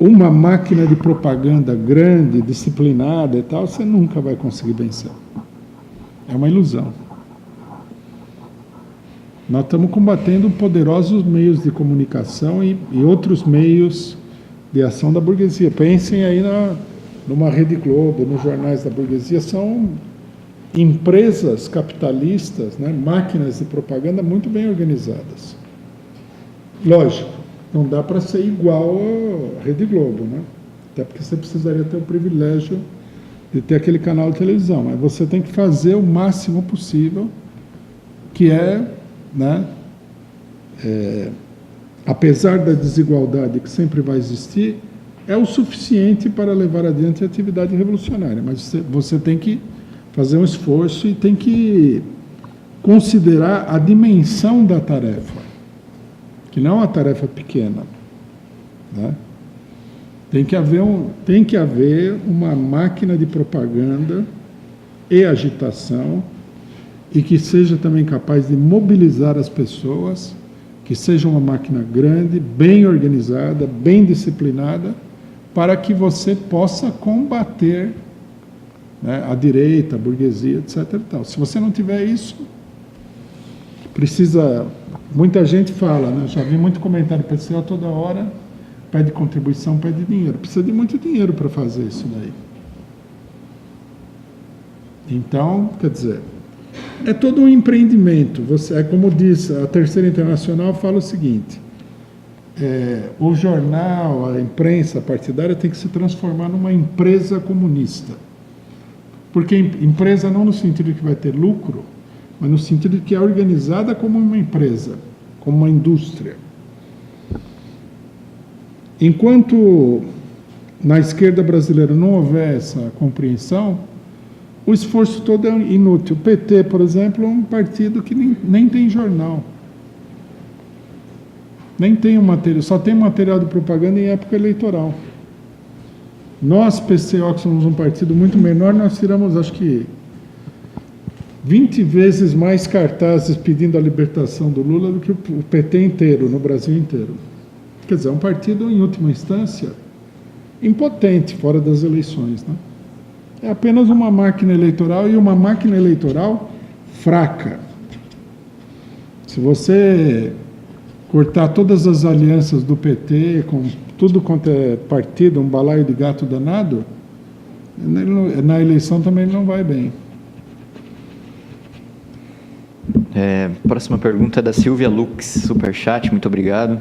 uma máquina de propaganda grande, disciplinada e tal, você nunca vai conseguir vencer. É uma ilusão. Nós estamos combatendo poderosos meios de comunicação e outros meios de ação da burguesia. Pensem aí numa Rede Globo, nos jornais da burguesia, são empresas capitalistas, né, máquinas de propaganda muito bem organizadas. Lógico, não dá para ser igual à Rede Globo, né? Até porque você precisaria ter o privilégio de ter aquele canal de televisão, mas você tem que fazer o máximo possível, que né, apesar da desigualdade que sempre vai existir, é o suficiente para levar adiante a atividade revolucionária, mas você tem que fazer um esforço e tem que considerar a dimensão da tarefa, que não é uma tarefa pequena, né? Tem que haver uma máquina de propaganda e agitação e que seja também capaz de mobilizar as pessoas, que seja uma máquina grande, bem organizada, bem disciplinada, para que você possa combater, né, a direita, a burguesia, etc. E tal. Se você não tiver isso, precisa... Muita gente fala, né, já vi muito comentário pessoal toda hora, pede contribuição, pede dinheiro. Precisa de muito dinheiro para fazer isso daí. Então, quer dizer, é todo um empreendimento. Como diz a Terceira Internacional, fala o seguinte, o jornal, a imprensa partidária tem que se transformar numa empresa comunista. Porque empresa não no sentido de que vai ter lucro, mas no sentido de que é organizada como uma empresa, como uma indústria. Enquanto na esquerda brasileira não houver essa compreensão, o esforço todo é inútil. O PT, por exemplo, é um partido que nem tem jornal. Nem tem material, só tem material de propaganda em época eleitoral. Nós, PCO, que somos um partido muito menor, nós tiramos, acho que, 20 vezes mais cartazes pedindo a libertação do Lula do que o PT inteiro, no Brasil inteiro. Quer dizer, é um partido, em última instância, impotente fora das eleições, né? É apenas uma máquina eleitoral e uma máquina eleitoral fraca. Se você cortar todas as alianças do PT, com tudo quanto é partido, um balaio de gato danado, na eleição também não vai bem. Próxima pergunta é da Silvia Lux, superchat, muito obrigado.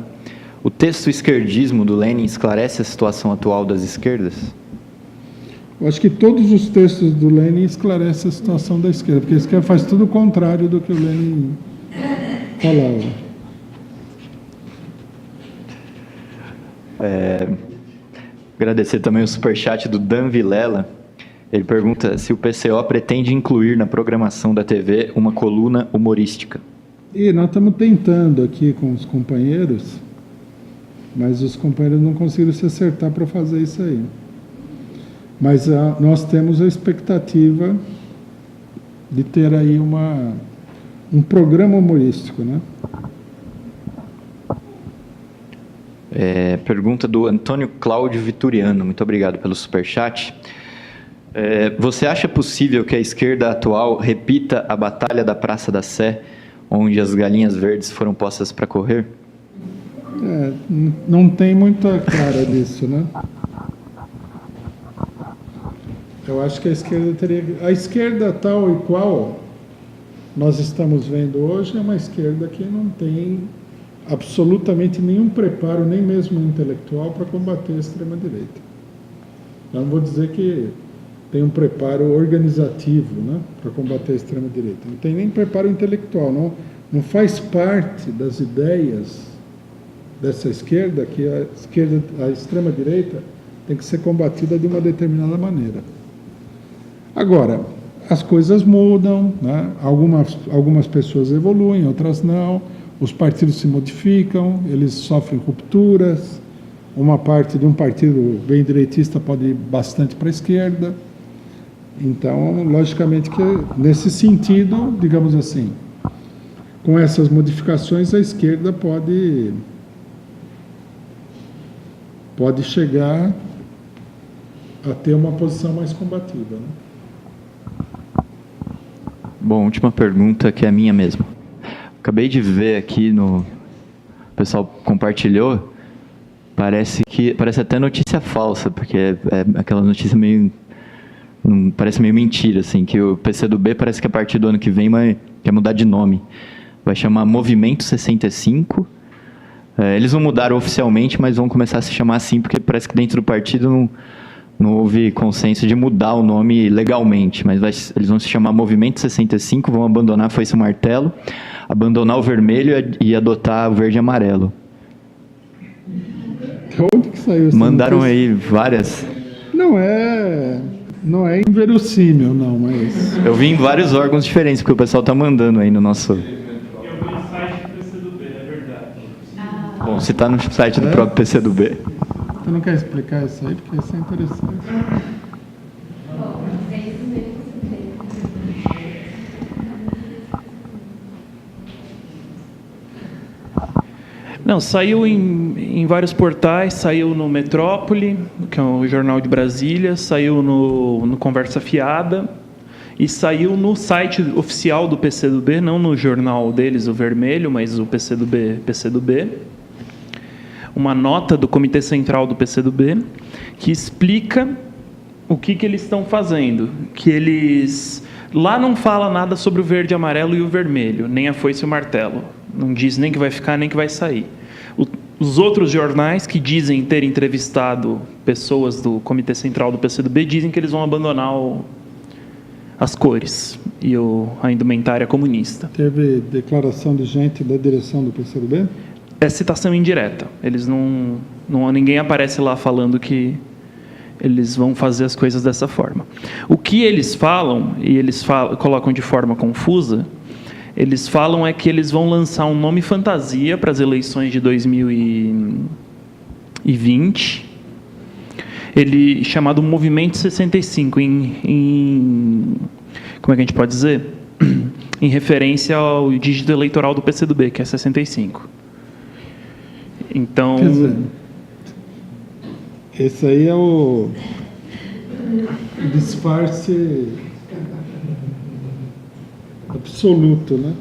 O texto Esquerdismo do Lenin esclarece a situação atual das esquerdas? Eu acho que todos os textos do Lenin esclarecem a situação da esquerda, porque a esquerda faz tudo o contrário do que o Lenin falava. Agradecer também o superchat do Dan Vilela. Ele pergunta se o PCO pretende incluir na programação da TV uma coluna humorística. E nós estamos tentando aqui com os companheiros, mas os companheiros não conseguiram se acertar para fazer isso aí. Mas nós temos a expectativa de ter aí um programa humorístico, né? Pergunta do Antônio Cláudio Vituriano. Muito obrigado pelo superchat. Você acha possível que a esquerda atual repita a Batalha da Praça da Sé, onde as galinhas verdes foram postas para correr? Não tem muita cara disso, né? Eu acho que a esquerda teria... A esquerda tal e qual nós estamos vendo hoje é uma esquerda que não tem absolutamente nenhum preparo, nem mesmo intelectual, para combater a extrema-direita. Eu não vou dizer que tem um preparo organizativo, né, para combater a extrema-direita. Não tem nem preparo intelectual, não faz parte das ideias dessa esquerda que a extrema-direita tem que ser combatida de uma determinada maneira. Agora, as coisas mudam, né? Algumas pessoas evoluem, outras não. Os partidos se modificam, eles sofrem rupturas. Uma parte de um partido bem direitista pode ir bastante para a esquerda. Então, logicamente que nesse sentido, digamos assim, com essas modificações, a esquerda pode chegar a ter uma posição mais combativa, né? Bom, última pergunta, que é a minha mesmo. Acabei de ver aqui o pessoal compartilhou, parece até notícia falsa, porque é aquela notícia meio, parece meio mentira, assim, que o PCdoB parece que a partir do ano que vem quer mudar de nome. Vai chamar Movimento 65. Eles não mudaram oficialmente, mas vão começar a se chamar assim, porque parece que dentro do partido não houve consenso de mudar o nome legalmente, mas eles vão se chamar Movimento 65, vão abandonar a foice e o martelo, abandonar o vermelho e adotar o verde e amarelo. Onde que saiu essa Mandaram notícia? aí várias. Não é inverossímil, não, mas... Eu vi em vários órgãos diferentes, porque o pessoal está mandando aí no nosso... Eu vi no site do PCdoB, é verdade. Bom, se está no site do próprio PCdoB. Você não quer explicar isso aí? Porque isso é interessante. Não, saiu em vários portais, saiu no Metrópole, que é o jornal de Brasília, saiu no Conversa Fiada e saiu no site oficial do PCdoB, não no jornal deles, o Vermelho, mas o PCdoB. Uma nota do Comitê Central do PCdoB que explica o que eles estão fazendo. Que eles... Lá não fala nada sobre o verde, amarelo e o vermelho, nem a foice e o martelo. Não diz nem que vai ficar, nem que vai sair. Os outros jornais que dizem ter entrevistado pessoas do Comitê Central do PCdoB dizem que eles vão abandonar as cores e a indumentária comunista. Teve declaração de gente da direção do PCdoB? É citação indireta. Eles ninguém aparece lá falando que eles vão fazer as coisas dessa forma. O que eles falam, e eles colocam de forma confusa, eles falam é que eles vão lançar um nome fantasia para as eleições de 2020, chamado Movimento 65, como é que a gente pode dizer? Em referência ao dígito eleitoral do PCdoB, que é 65. Então... Quer dizer, esse aí é o disfarce absoluto, né?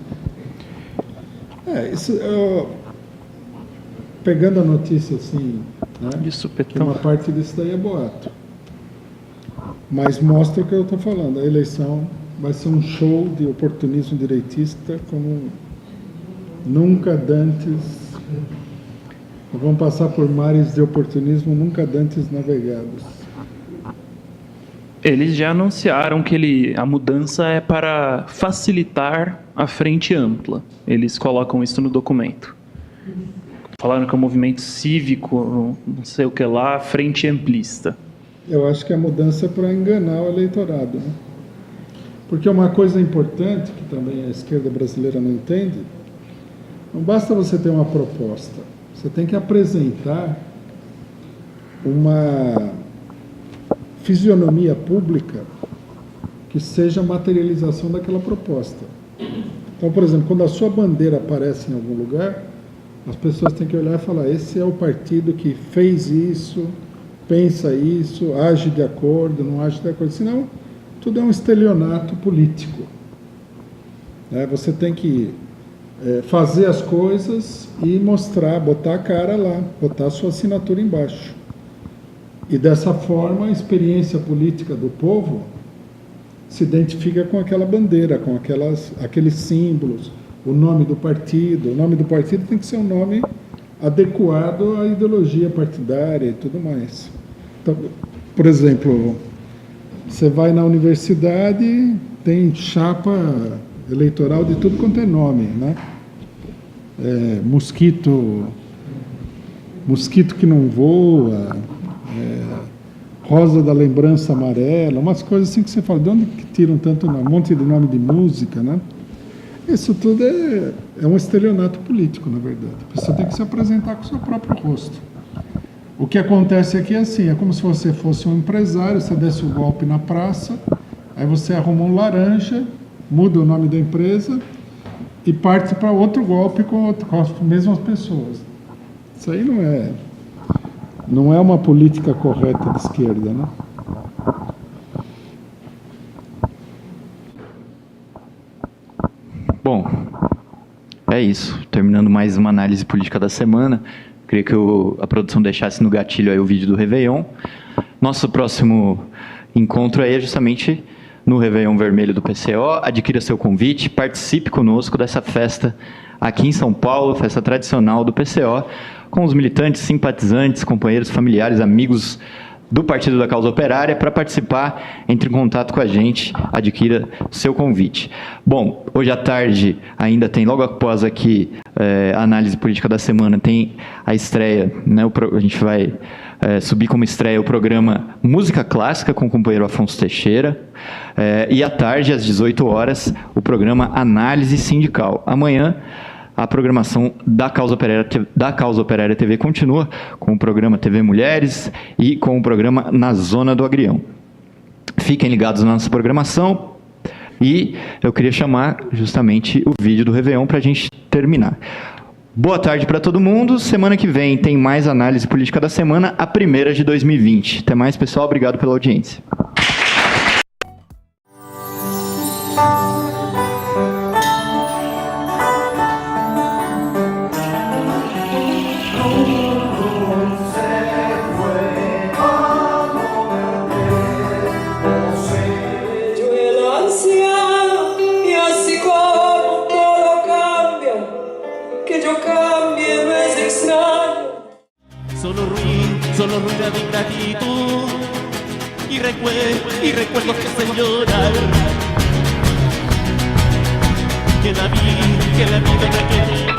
pegando a notícia assim, né, De que supetão. uma parte disso daí é boato. Mas mostra o que eu estou falando. A eleição vai ser um show de oportunismo direitista como nunca dantes. Vamos passar por mares de oportunismo nunca dantes navegados. Eles já anunciaram que a mudança é para facilitar a frente ampla. Eles colocam isso no documento. Falaram que é um movimento cívico, não sei o que lá, frente amplista. Eu acho que a mudança é para enganar o eleitorado, né? Porque uma coisa importante, que também a esquerda brasileira não entende, não basta você ter uma proposta, você tem que apresentar uma fisionomia pública que seja a materialização daquela proposta. Então, por exemplo, quando a sua bandeira aparece em algum lugar, as pessoas têm que olhar e falar: esse é o partido que fez isso, pensa isso, age de acordo, não age de acordo. Senão, tudo é um estelionato político. Você tem que fazer as coisas e mostrar, botar a cara lá, botar a sua assinatura embaixo. E dessa forma, a experiência política do povo se identifica com aquela bandeira, com aqueles símbolos, o nome do partido. O nome do partido tem que ser um nome adequado à ideologia partidária e tudo mais. Então, por exemplo, você vai na universidade, tem chapa eleitoral de tudo quanto é nome, né? Mosquito que não voa, rosa da lembrança amarela, umas coisas assim que você fala: de onde que tiram tanto nome? Um monte de nome de música, né? Isso tudo é um estelionato político, na verdade. A pessoa tem que se apresentar com o seu próprio rosto. O que acontece aqui é assim: é como se você fosse um empresário, você desse o golpe na praça, aí você arruma um laranja, muda o nome da empresa e parte para outro golpe com as mesmas pessoas. Isso aí não é uma política correta de esquerda, né? Bom, é isso. Terminando mais uma análise política da semana. Queria que a produção deixasse no gatilho aí o vídeo do Réveillon. Nosso próximo encontro aí é justamente no Réveillon Vermelho do PCO. Adquira seu convite, participe conosco dessa festa aqui em São Paulo, festa tradicional do PCO, com os militantes, simpatizantes, companheiros, familiares, amigos do Partido da Causa Operária. Para participar, entre em contato com a gente, adquira seu convite. Bom, hoje à tarde ainda tem, logo após aqui a análise política da semana, tem a estreia, né, a gente vai subir como estreia o programa Música Clássica com o companheiro Afonso Teixeira, e à tarde, às 18 horas, o programa Análise Sindical. Amanhã, a programação da Causa Operária TV continua com o programa TV Mulheres e com o programa Na Zona do Agrião. Fiquem ligados na nossa programação e eu queria chamar justamente o vídeo do Réveillon para a gente terminar. Boa tarde para todo mundo. Semana que vem tem mais análise política da semana, a primeira de 2020. Até mais, pessoal. Obrigado pela audiência. Solo ruina de ingratitud y recuerdos que hacen llorar. Que la vida requiere